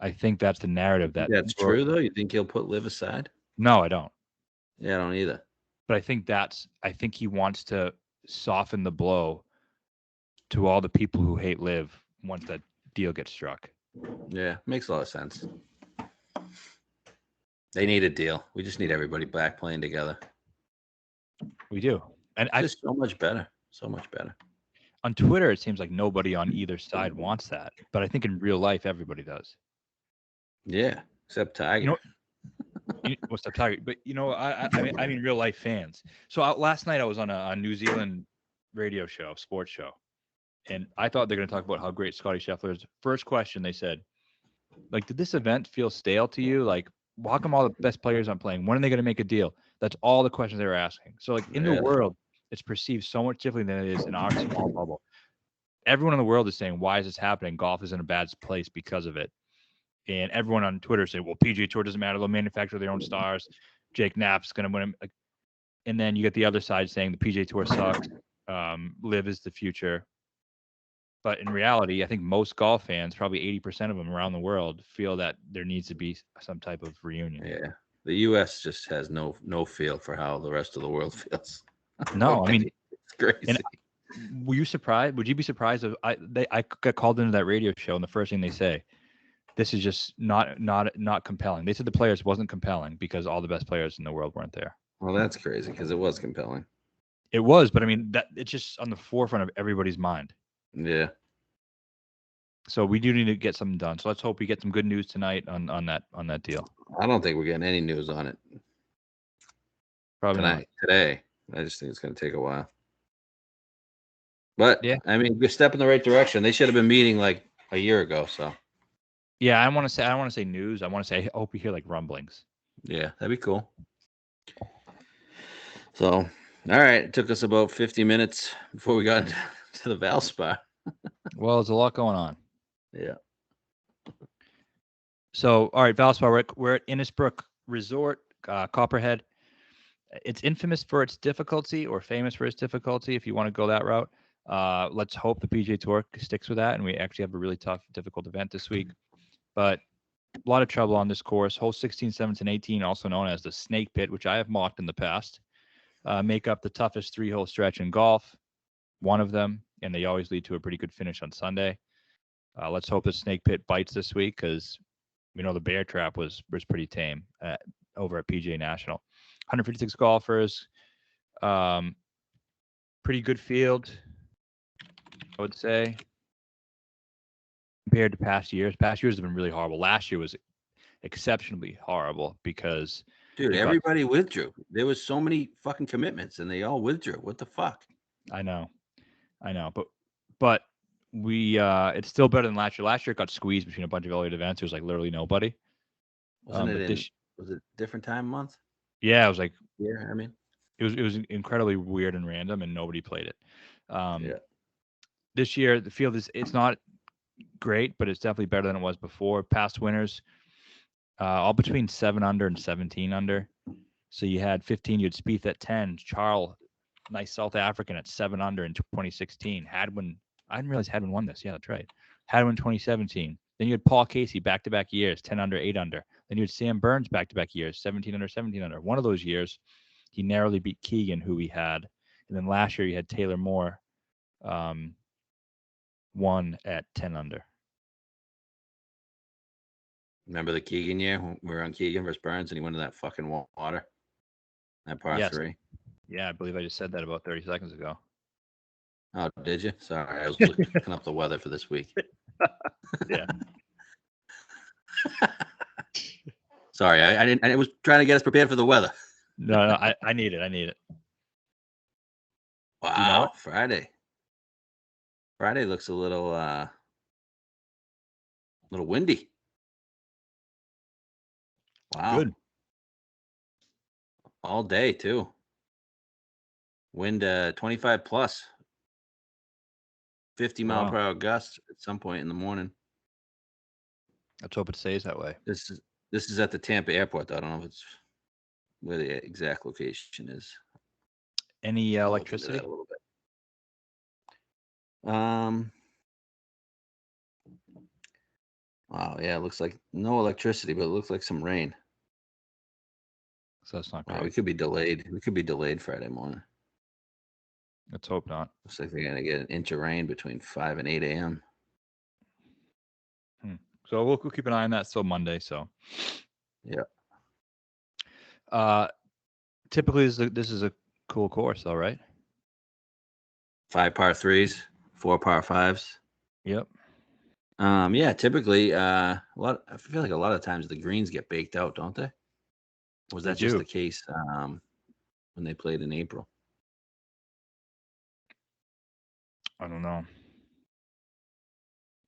I think that's the narrative. That's true, though? You think he'll put Liv aside? No, I don't. Yeah, I don't either. But I think he wants to soften the blow to all the people who hate Liv once that deal gets struck. Yeah, makes a lot of sense. They need a deal. We just need everybody back playing together. We do. And it's so much better. So much better. On Twitter, it seems like nobody on either side wants that. But I think in real life, everybody does. Yeah, except Tiger. What's up, Tiger? But I mean, real life fans. So last night I was on a New Zealand radio show, sports show, and I thought they're going to talk about how great Scotty Scheffler is. First question they said, like, did this event feel stale to you? Like, how come all the best players aren't playing? When are they going to make a deal? That's all the questions they were asking. So, like, in the world, it's perceived so much differently than it is in our small bubble. Everyone in the world is saying, why is this happening? Golf is in a bad place because of it. And everyone on Twitter said, well, PGA Tour doesn't matter. They'll manufacture their own stars. Jake Knapp's going to win. And then you get the other side saying the PGA Tour sucks. Liv is the future. But in reality, I think most golf fans, probably 80% of them around the world, feel that there needs to be some type of reunion. Yeah. The U.S. just has no feel for how the rest of the world feels. No, I mean, it's crazy. Were you surprised? Would you be surprised if I got called into that radio show and the first thing they say, this is just not compelling. They said the players wasn't compelling because all the best players in the world weren't there. Well, that's crazy because it was compelling. It was, but I mean that it's just on the forefront of everybody's mind. Yeah. So we do need to get something done. So let's hope we get some good news tonight on that deal. I don't think we're getting any news on it. Probably tonight, today. I just think it's going to take a while. But yeah, I mean, we're stepping in the right direction. They should have been meeting like a year ago. So. Yeah, I don't want to say news. I want to say I hope you hear like rumblings. Yeah, that'd be cool. So, all right, it took us about 50 minutes before we got to the Valspar. Well, there's a lot going on. Yeah. So, all right, Valspar, we're at Innisbrook Resort, Copperhead. It's infamous for its difficulty or famous for its difficulty, if you want to go that route. Let's hope the PGA Tour sticks with that, and we actually have a really tough, difficult event this week. but a lot of trouble on this course. Hole 16, 17, 18, also known as the Snake Pit, which I have mocked in the past, make up the toughest 3-hole stretch in golf. One of them, and they always lead to a pretty good finish on Sunday. Let's hope the Snake Pit bites this week because we know the Bear Trap was pretty tame over at PGA National. 156 golfers, pretty good field, I would say, compared to past years. Past years have been really horrible. Last year was exceptionally horrible because dude, everybody withdrew. There was so many fucking commitments, and they all withdrew. What the fuck? I know, but we it's still better than last year. Last year it got squeezed between a bunch of Elliott events. There was like literally nobody. Wasn't it was it different time month? Yeah, it was like I mean, it was incredibly weird and random, and nobody played it. Yeah. This year the field it's not great, but it's definitely better than it was before. Past winners, all between 7 under and 17 under. So you had 15, you had Spieth at 10, Charles, nice South African at 7 under in 2016. Hadwin, I didn't realize Hadwin won this. Yeah, that's right. Hadwin 2017. Then you had Paul Casey back-to-back years, 10 under, 8 under. Then you had Sam Burns back-to-back years, 17 under, 17 under. One of those years, he narrowly beat Keegan, who we had. And then last year, you had Taylor Moore, won at 10 under. Remember the Keegan year? We were on Keegan versus Burns, and he went to that fucking water. That par 3. Yeah, I believe I just said that about 30 seconds ago. Oh, did you? Sorry, I was looking up the weather for this week. Yeah. Sorry, I didn't. I was trying to get us prepared for the weather. No, I need it. Wow, you know Friday. Friday looks a little windy. Wow. Good. All day too. Wind 25 plus. 50 mile per hour gusts at some point in the morning. Let's hope it stays that way. This is at the Tampa airport, though. I don't know if it's where the exact location is. Any electricity? A little bit. Wow, yeah, it looks like no electricity, but it looks like some rain. So that's not great. Wow, we could be delayed. We could be delayed Friday morning. Let's hope not. Looks like they're gonna get an inch of rain between 5 and 8 a.m. So we'll keep an eye on that till Monday. So, yeah. Typically, this is a cool course, though, right? 5 par 3s, 4 par 5s. Yep. Yeah. Typically, I feel like a lot of times the greens get baked out, don't they? Or was that just the case when they played in April? I don't know.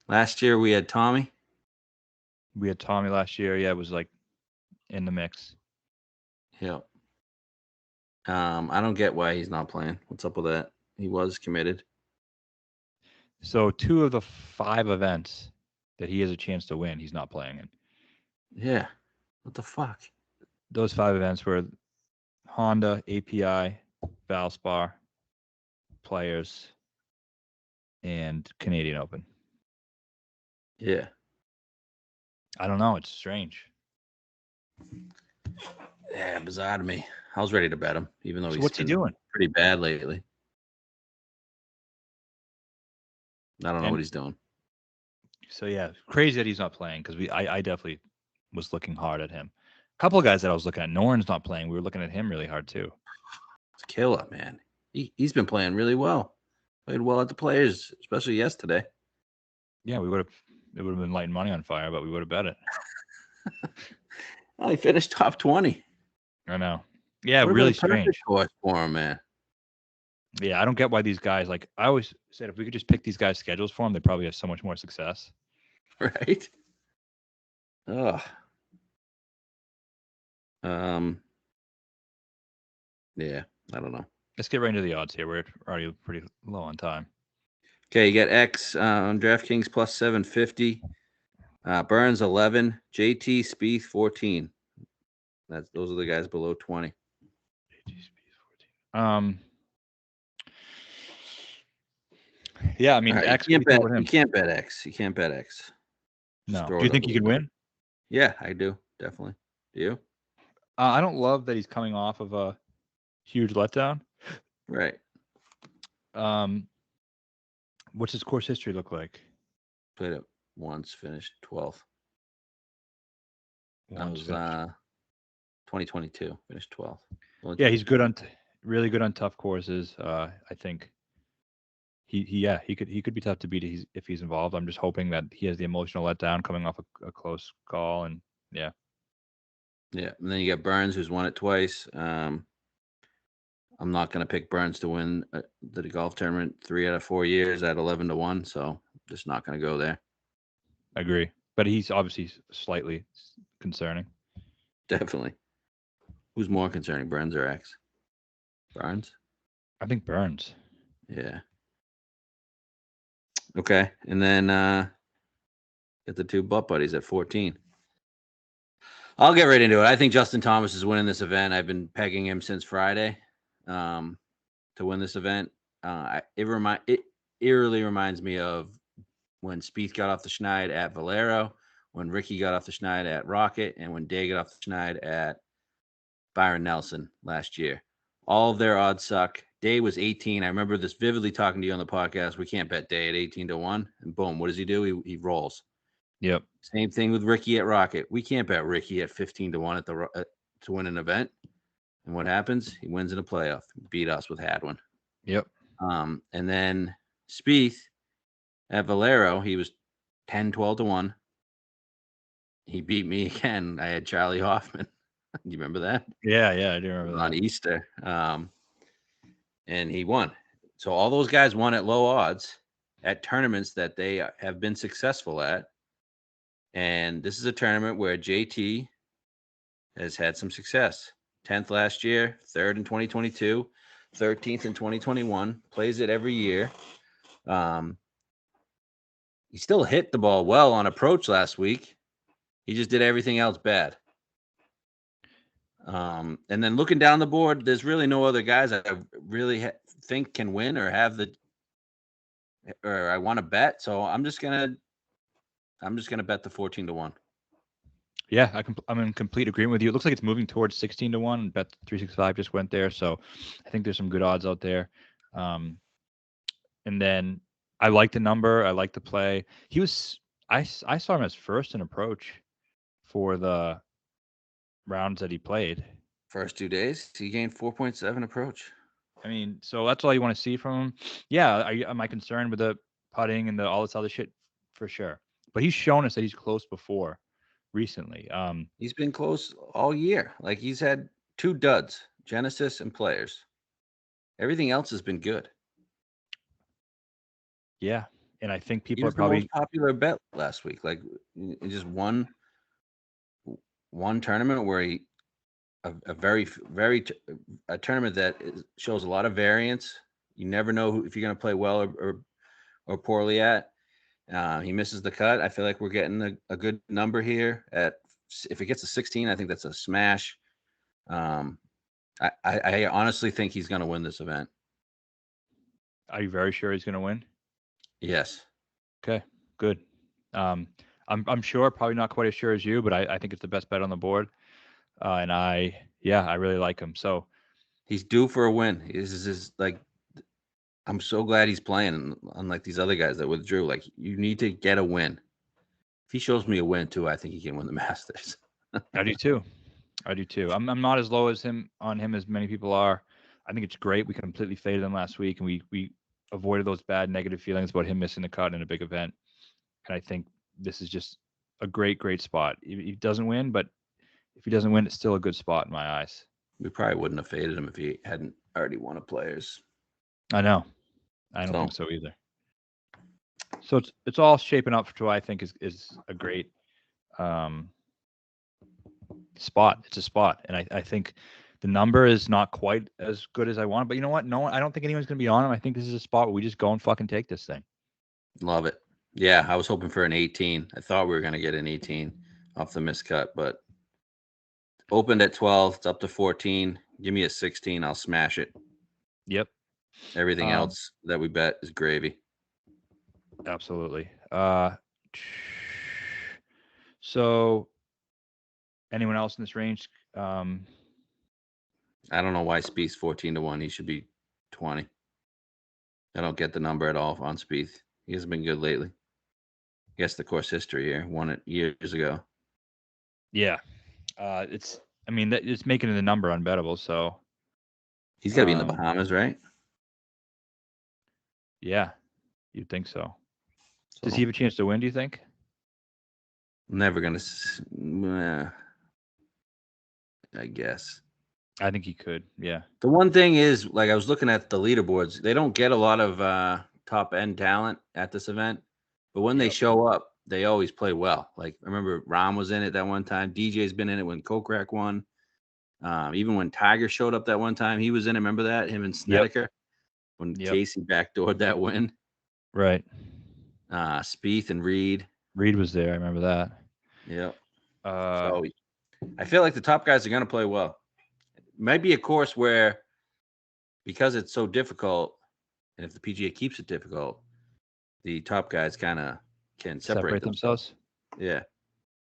Last year we had Tommy. We had Tommy last year. Yeah, it was like in the mix. Yeah. I don't get why he's not playing. What's up with that? He was committed. So 2 of the 5 events that he has a chance to win, he's not playing in. Yeah. What the fuck? Those 5 events were Honda, API, Valspar, Players, and Canadian Open. Yeah. I don't know. It's strange. Yeah, bizarre to me. I was ready to bet him, even though he's what's he doing? Pretty bad lately. I don't know what he's doing. So yeah, crazy that he's not playing because I definitely was looking hard at him. A couple of guys that I was looking at, Noren's not playing. We were looking at him really hard too. It's a killer, man. He's been playing really well. Played well at the Players, especially yesterday. Yeah, it would have been lighting money on fire, but we would have bet it. Well, he finished top 20. I know. Yeah, really strange. Course for him, man. Yeah, I don't get why these guys, like I always said, if we could just pick these guys' schedules for them, they'd probably have so much more success. Right? Ugh. Yeah, I don't know. Let's get right into the odds here. We're already pretty low on time. Okay, you got X on DraftKings plus 750. Burns 11, JT Spieth 14. Those are the guys below 20. JT Spieth 14. Yeah, I mean, right, X. You can't bet X. You can't bet X. No. throw Do you it think up he a can little bit. win? Yeah, I do. Definitely. Do you? I don't love that he's coming off of a huge letdown. Right. What's his course history look like? Played it once, finished 12th. That Once was finished. 2022, finished 12th. Yeah, he's good on really good on tough courses. I think he could be tough to beat if he's involved. I'm just hoping that he has the emotional letdown coming off a close call, and yeah. Yeah, and then you got Burns, who's won it twice. I'm not going to pick Burns to win the golf tournament 3 out of 4 years at 11-1, so just not going to go there. I agree, but he's obviously slightly concerning. Definitely. Who's more concerning, Burns or X? Burns? I think Burns. Yeah. Okay, and then get the two butt buddies at 14. I'll get right into it. I think Justin Thomas is winning this event. I've been pegging him since Friday to win this event. It eerily reminds me of when Spieth got off the schneid at Valero, when Ricky got off the schneid at Rocket, and when Day got off the schneid at Byron Nelson last year. All of their odds suck. Day was 18. I remember this vividly talking to you on the podcast. We can't bet Day at 18-1. And boom, what does he do? He rolls. Yep. Same thing with Ricky at Rocket. We can't bet Ricky at 15-1 to win an event. And what happens? He wins in a playoff. Beat us with Hadwin. Yep. And then Spieth at Valero, he was 10-12-1. He beat me again. I had Charlie Hoffman. Do you remember that? Yeah, I do remember that. On Easter. And he won. So all those guys won at low odds at tournaments that they have been successful at. And this is a tournament where JT has had some success. 10th last year, 3rd in 2022, 13th in 2021, plays it every year. He still hit the ball well on approach last week. He just did everything else bad. And then looking down the board, there's really no other guys I really think can win or I want to bet. So I'm just gonna bet the 14-1. Yeah, I'm in complete agreement with you. It looks like it's moving towards 16-1. Bet 365 just went there, so I think there's some good odds out there. And then I like the number. I like the play. I saw him as first in approach for the rounds that he played. First 2 days, he gained 4.7 approach. I mean, so that's all you want to see from him. Yeah, am I concerned with the putting and all this other shit? For sure. But he's shown us that he's close before recently. He's been close all year. Like he's had 2 duds, Genesis and Players. Everything else has been good. Yeah, and I think people He was are probably the most popular bet last week. Like just one tournament where he a very a tournament that shows a lot of variance. You never know if you're going to play well or poorly at. He misses the cut. I feel like we're getting a good number here. If it gets a 16, I think that's a smash. I honestly think he's going to win this event. Are you very sure he's going to win? Yes. Okay, good. I'm sure, probably not quite as sure as you, but I think it's the best bet on the board. And I really like him. So he's due for a win. I'm so glad he's playing, unlike these other guys that withdrew. Like, you need to get a win. If he shows me a win too, I think he can win the Masters. I do too. I'm not as low as him as many people are. I think it's great. We completely faded him last week, and we avoided those bad negative feelings about him missing the cut in a big event. And I think this is just a great spot. He doesn't win, but if he doesn't win, it's still a good spot in my eyes. We probably wouldn't have faded him if he hadn't already won a Players. I know. I don't think so either. So it's all shaping up to what I think is a great spot. It's a spot, and I think the number is not quite as good as I want. But you know what? No, I don't think anyone's going to be on him. I think this is a spot where we just go and fucking take this thing. Love it. Yeah, I was hoping for an 18. I thought we were going to get an 18 off the miscut, but opened at 12. It's up to 14. Give me a 16. I'll smash it. Yep. Everything else that we bet is gravy. Absolutely. So, anyone else in this range? I don't know why Spieth's 14-1. He should be 20. I don't get the number at all on Spieth. He hasn't been good lately. I guess the course history here. Won it years ago. Yeah. It's making the number unbettable. So he's got to be in the Bahamas, right? Yeah, you'd think so. Does he have a chance to win, do you think? Never going to. I guess. I think he could, yeah. The one thing is, like, I was looking at the leaderboards. They don't get a lot of top-end talent at this event. But when they show up, they always play well. Like, I remember Rahm was in it that one time. DJ's been in it when Kokrak won. Even when Tiger showed up that one time, he was in it. Remember that? Him and Snedeker? When Casey backdoored that win. Right. Spieth and Reed. Reed was there. I remember that. Yep. So I feel like the top guys are going to play well. It might be a course where, because it's so difficult, and if the PGA keeps it difficult, the top guys kind of can separate themselves. Yeah.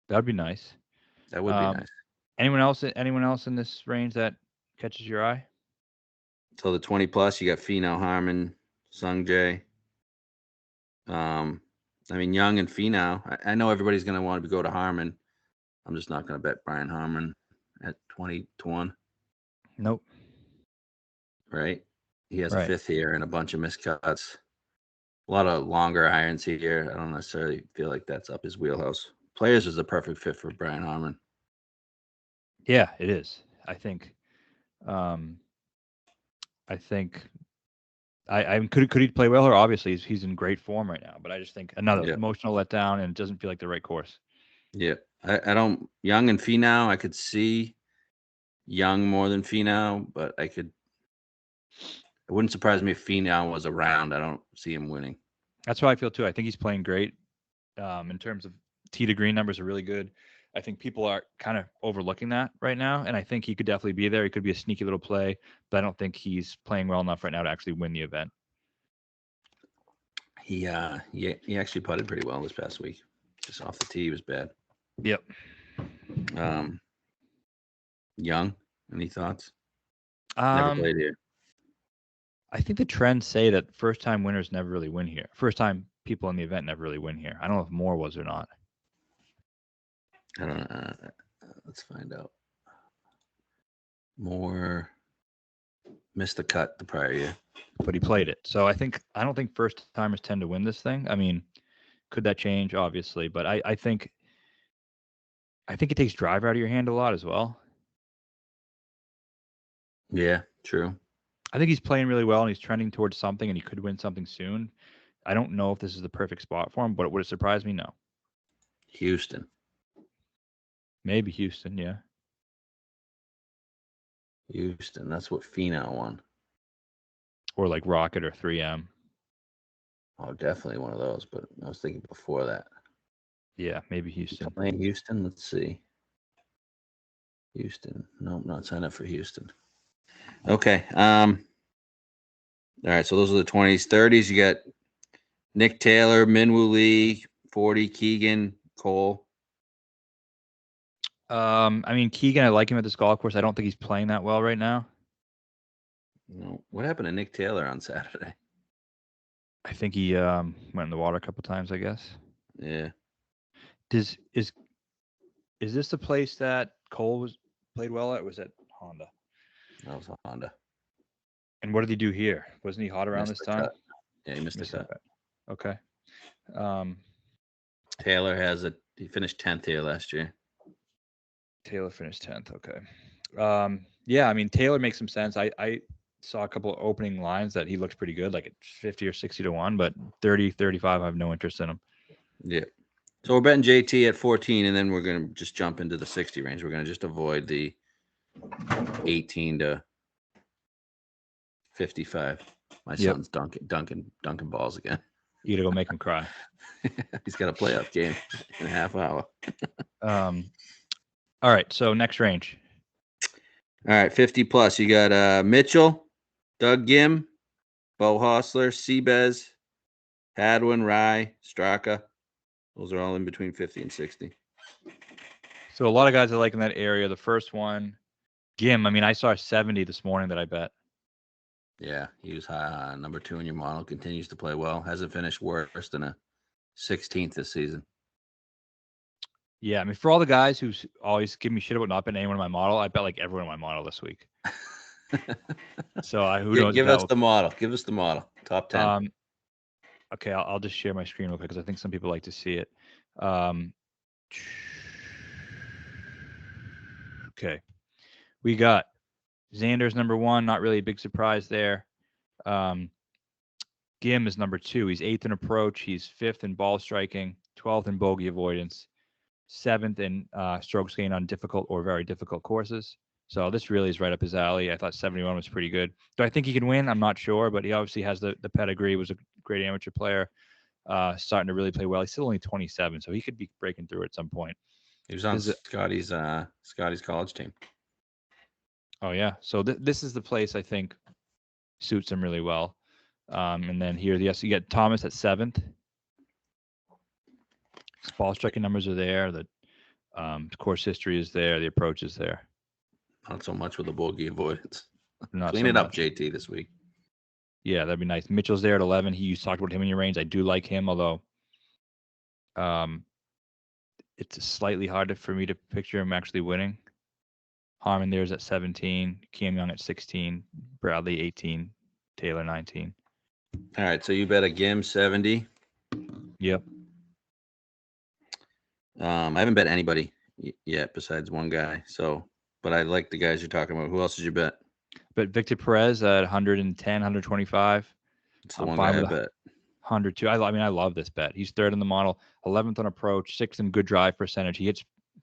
That'd be nice. That would be nice. Anyone else in this range that catches your eye? So the 20 plus, you got Finau, Harman, Sungjae. I mean, Young and Finau. I know everybody's going to want to go to Harman. I'm just not going to bet Brian Harman at 20-1. Nope. Right? He has a fifth here and a bunch of miscuts. A lot of longer irons here. I don't necessarily feel like that's up his wheelhouse. Players is the perfect fit for Brian Harman. Yeah, it is. I think. Could he play well? Or obviously he's in great form right now. But I just think another emotional letdown, and it doesn't feel like the right course. Yeah, I don't. Young and Finau, I could see Young more than Finau, but it wouldn't surprise me if Finau was around. I don't see him winning. That's how I feel too. I think he's playing great. In terms of tee to green numbers are really good. I think people are kind of overlooking that right now, and I think he could definitely be there. He could be a sneaky little play, but I don't think he's playing well enough right now to actually win the event. He actually putted pretty well this past week. Just off the tee, he was bad. Yep. Young, any thoughts? Never played here. I think the trends say that first-time winners never really win here. First-time people in the event never really win here. I don't know if Moore was or not. I don't know. Let's find out. Moore missed the cut the prior year, but he played it. So I don't think first-timers tend to win this thing. I mean, could that change? Obviously, but I think it takes driver out of your hand a lot as well. Yeah, true. I think he's playing really well and he's trending towards something and he could win something soon. I don't know if this is the perfect spot for him, but would it surprise me? No. Houston. Maybe Houston, yeah. Houston. That's what Finau won. Or like Rocket or 3M. Oh, definitely one of those, but I was thinking before that. Yeah, maybe Houston. Playing Houston, let's see. Houston. Nope, not signed up for Houston. Okay. All right, so those are the 20s. 30s, you got Nick Taylor, Minwoo Lee, 40, Keegan, Cole. I mean, Keegan, I like him at this golf course. I don't think he's playing that well right now. No. What happened to Nick Taylor on Saturday? I think he went in the water a couple times, I guess. Yeah. Is this the place that Cole played well at? Or was that Honda? That was Honda. And what did he do here? Wasn't he hot around this time? Cut. Yeah, he missed the cut. Okay. Taylor he finished 10th here last year. Taylor finished 10th. Okay. Yeah, I mean, Taylor makes some sense. I saw a couple of opening lines that he looked pretty good, like at 50 or 60-1, but 30, 35, I have no interest in him. Yeah. So we're betting JT at 14, and then we're going to just jump into the 60 range. We're going to just avoid the 18 to 55. My son's dunking balls again. You got to go make him cry. He's got a playoff game in a half hour. All right, so next range. All right, 50 plus. You got Mitchell, Doug Gim, Bo Hostler, Seabez, Hadwin, Rye, Straka. Those are all in between 50 and 60. So a lot of guys I like in that area. The first one, Gim. I mean, I saw 70 this morning that I bet. Yeah, he was high, number 2 in your model. Continues to play well. Hasn't finished worse than a 16th this season. Yeah, I mean, for all the guys who always give me shit about not betting anyone in my model, I bet like everyone in my model this week. So who knows? Give us the model. Give us the model. Top 10. Okay, I'll just share my screen real quick because I think some people like to see it. Okay, we got Xander's number 1. Not really a big surprise there. Gim is number 2. He's 8th in approach. He's 5th in ball striking, 12th in bogey avoidance, 7th in strokes gained on difficult or very difficult courses. So this really is right up his alley. I thought 71 was pretty good. Do I think he can win? I'm not sure, but he obviously has the pedigree. Was a great amateur player. Starting to really play well. He's still only 27, so he could be breaking through at some point. He was on Scotty's college team. Oh yeah. So this is the place I think suits him really well. And then here, yes, you get Thomas at 7th. His ball striking numbers are there. The course history is there. The approach is there. Not so much with the bogey avoidance. Not Clean so it up, much. JT, this week. Yeah, that'd be nice. Mitchell's there at 11. You talked about him in your range. I do like him, although it's slightly harder for me to picture him actually winning. Harmon there's at 17. Cam Young at 16. Bradley 18. Taylor 19. All right, so you bet a Gim 70. Yep. I haven't bet anybody yet besides one guy. But I like the guys you're talking about. Who else did you bet? But Victor Perez at 110, 125. It's the one guy I bet. 102. I mean, I love this bet. He's 3rd in the model, 11th on approach, 6th in good drive percentage. He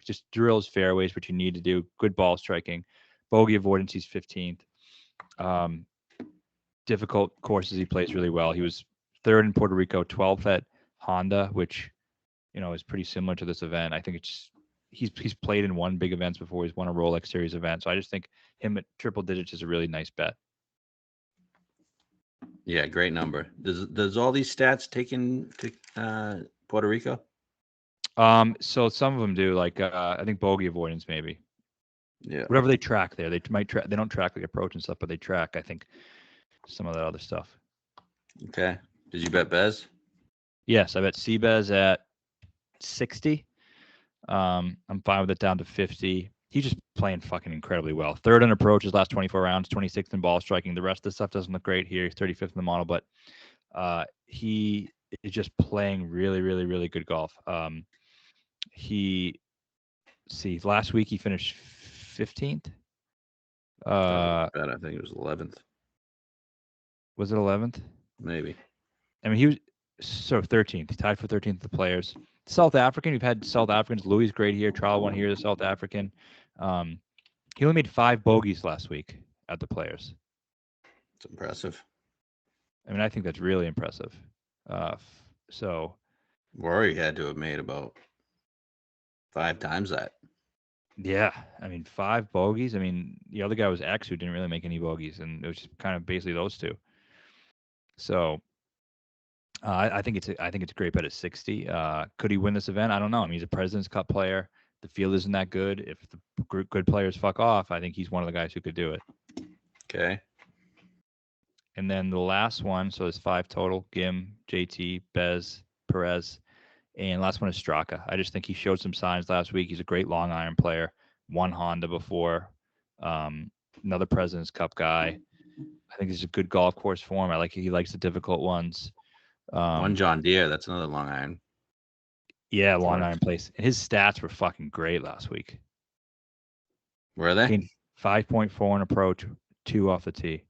just drills fairways, which you need to do. Good ball striking. Bogey avoidance, he's 15th. Difficult courses, he plays really well. He was 3rd in Puerto Rico, 12th at Honda, which, is pretty similar to this event. I think he's played in one big events before. He's won a Rolex Series event. So I just think him at triple digits is a really nice bet. Yeah, great number. Does all these stats take into Puerto Rico? So some of them do, like I think bogey avoidance maybe. Yeah. Whatever they track there, they might track. They don't track like approach and stuff, but they track, I think, some of that other stuff. Okay. Did you bet Bez? Yes, I bet Seabez at 60. I'm fine with it down to 50. He's just playing fucking incredibly well. 3rd in approach his last 24 rounds, 26th in ball striking. The rest of the stuff doesn't look great here. He's 35th in the model, but he is just playing really, really, really good golf. Last week he finished 15th. I think it was 11th. Was it 11th? Maybe. I mean, he was 13th. He tied for 13th of the players. South African, we've had South Africans. Louis great here. Trial one here, the South African. He only made 5 bogeys last week at the players. It's impressive. I mean, I think that's really impressive. Rory had to have made about 5 times that. Yeah, I mean, 5 bogeys. I mean, the other guy was X, who didn't really make any bogeys, and it was just kind of basically those two. So I think it's a great bet at 60. Could he win this event? I don't know. I mean, he's a President's Cup player. The field isn't that good. If the good players fuck off, I think he's one of the guys who could do it. Okay. And then the last one, so there's 5 total: Gim, JT, Bez, Perez, and last one is Straka. I just think he showed some signs last week. He's a great long iron player. Won Honda before. Another President's Cup guy. I think he's a good golf course for him. He likes the difficult ones. One John Deere, that's another long iron. Yeah, long iron place. And his stats were fucking great last week. Were they? 5.4 on approach, 2 off the tee.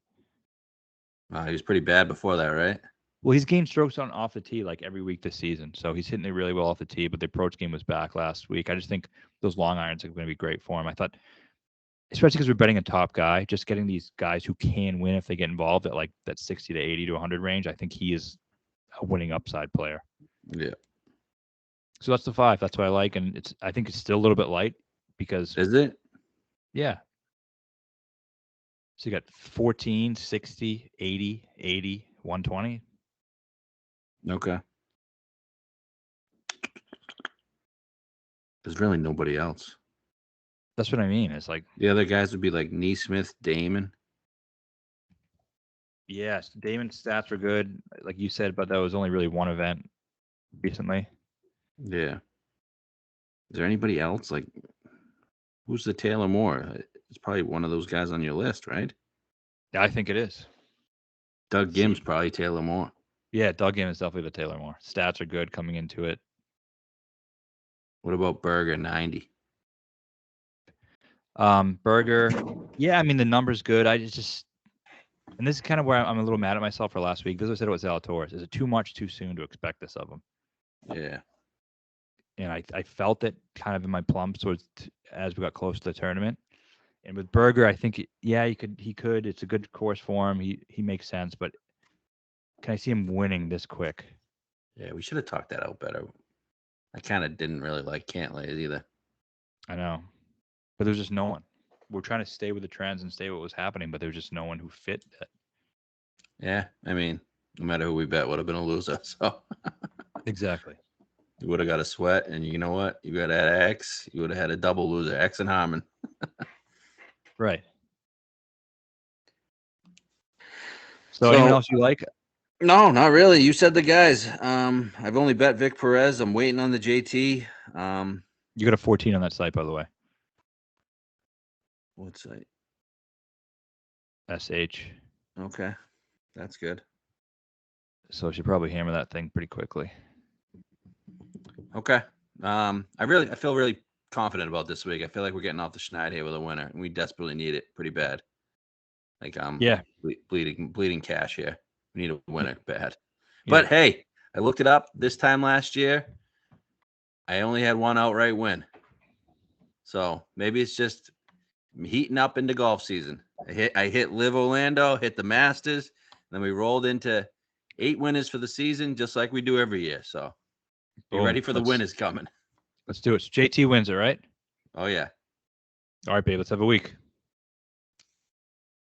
He was pretty bad before that, right? Well, he's gained strokes on off the tee like every week this season. So he's hitting it really well off the tee, but the approach game was back last week. I just think those long irons are going to be great for him. I thought, especially because we're betting a top guy, just getting these guys who can win if they get involved at like that 60 to 80 to 100 range, I think he is a winning upside player. Yeah. So that's the 5. That's what I like. And I think it's still a little bit light because. Is it? Yeah. So you got 14, 60, 80, 80, 120. Okay. There's really nobody else. That's what I mean. It's like The other guys would be like Neesmith, Damon. yes, Damon's stats were good, like you said, but that was only really one event recently. Yeah. Is there anybody else? Like, who's the Taylor Moore? It's probably one of those guys on your list, right? Yeah, I think it is. Doug Gim's probably Taylor Moore. Yeah, Doug Gim is definitely the Taylor Moore. Stats are good coming into it. What about Berger 90? Berger, yeah, I mean the number's good. I just and this is kind of where I'm a little mad at myself for last week. Because I said it was Zalatoris. Is it too much too soon to expect this of him? Yeah. And I felt it kind of in my plums towards as we got close to the tournament. And with Berger, I think yeah, he could. It's a good course for him. He makes sense, but can I see him winning this quick? Yeah, we should have talked that out better. I kind of didn't really like Cantlay's either. I know, but there's just no one. We're trying to stay with the trends and stay what was happening, but there's just no one who fit that. Yeah, I mean, no matter who we bet would have been a loser. So Exactly. you would have got a sweat, and you know what? You would have had X. You would have had a double loser, X and Harmon. Right. So anyone else you like? No, not really. You said the guys. I've only bet Vic Perez. I'm waiting on the JT. You got a 14 on that site, by the way. What site? SH. Okay, that's good. So I should probably hammer that thing pretty quickly. Okay. I feel really confident about this week. I feel like we're getting off the schneid here with a winner, and we desperately need it pretty bad. Like yeah, bleeding cash here. We need a winner bad. Yeah. But hey, I looked it up. This time last year, I only had one outright win. So maybe it's just heating up into golf season. I hit Live Orlando, hit the Masters, then we rolled into 8 winners for the season, just like we do every year. So be ready for the winners coming. Let's do it. So JT wins it, right? Oh yeah. All right, babe. Let's have a week.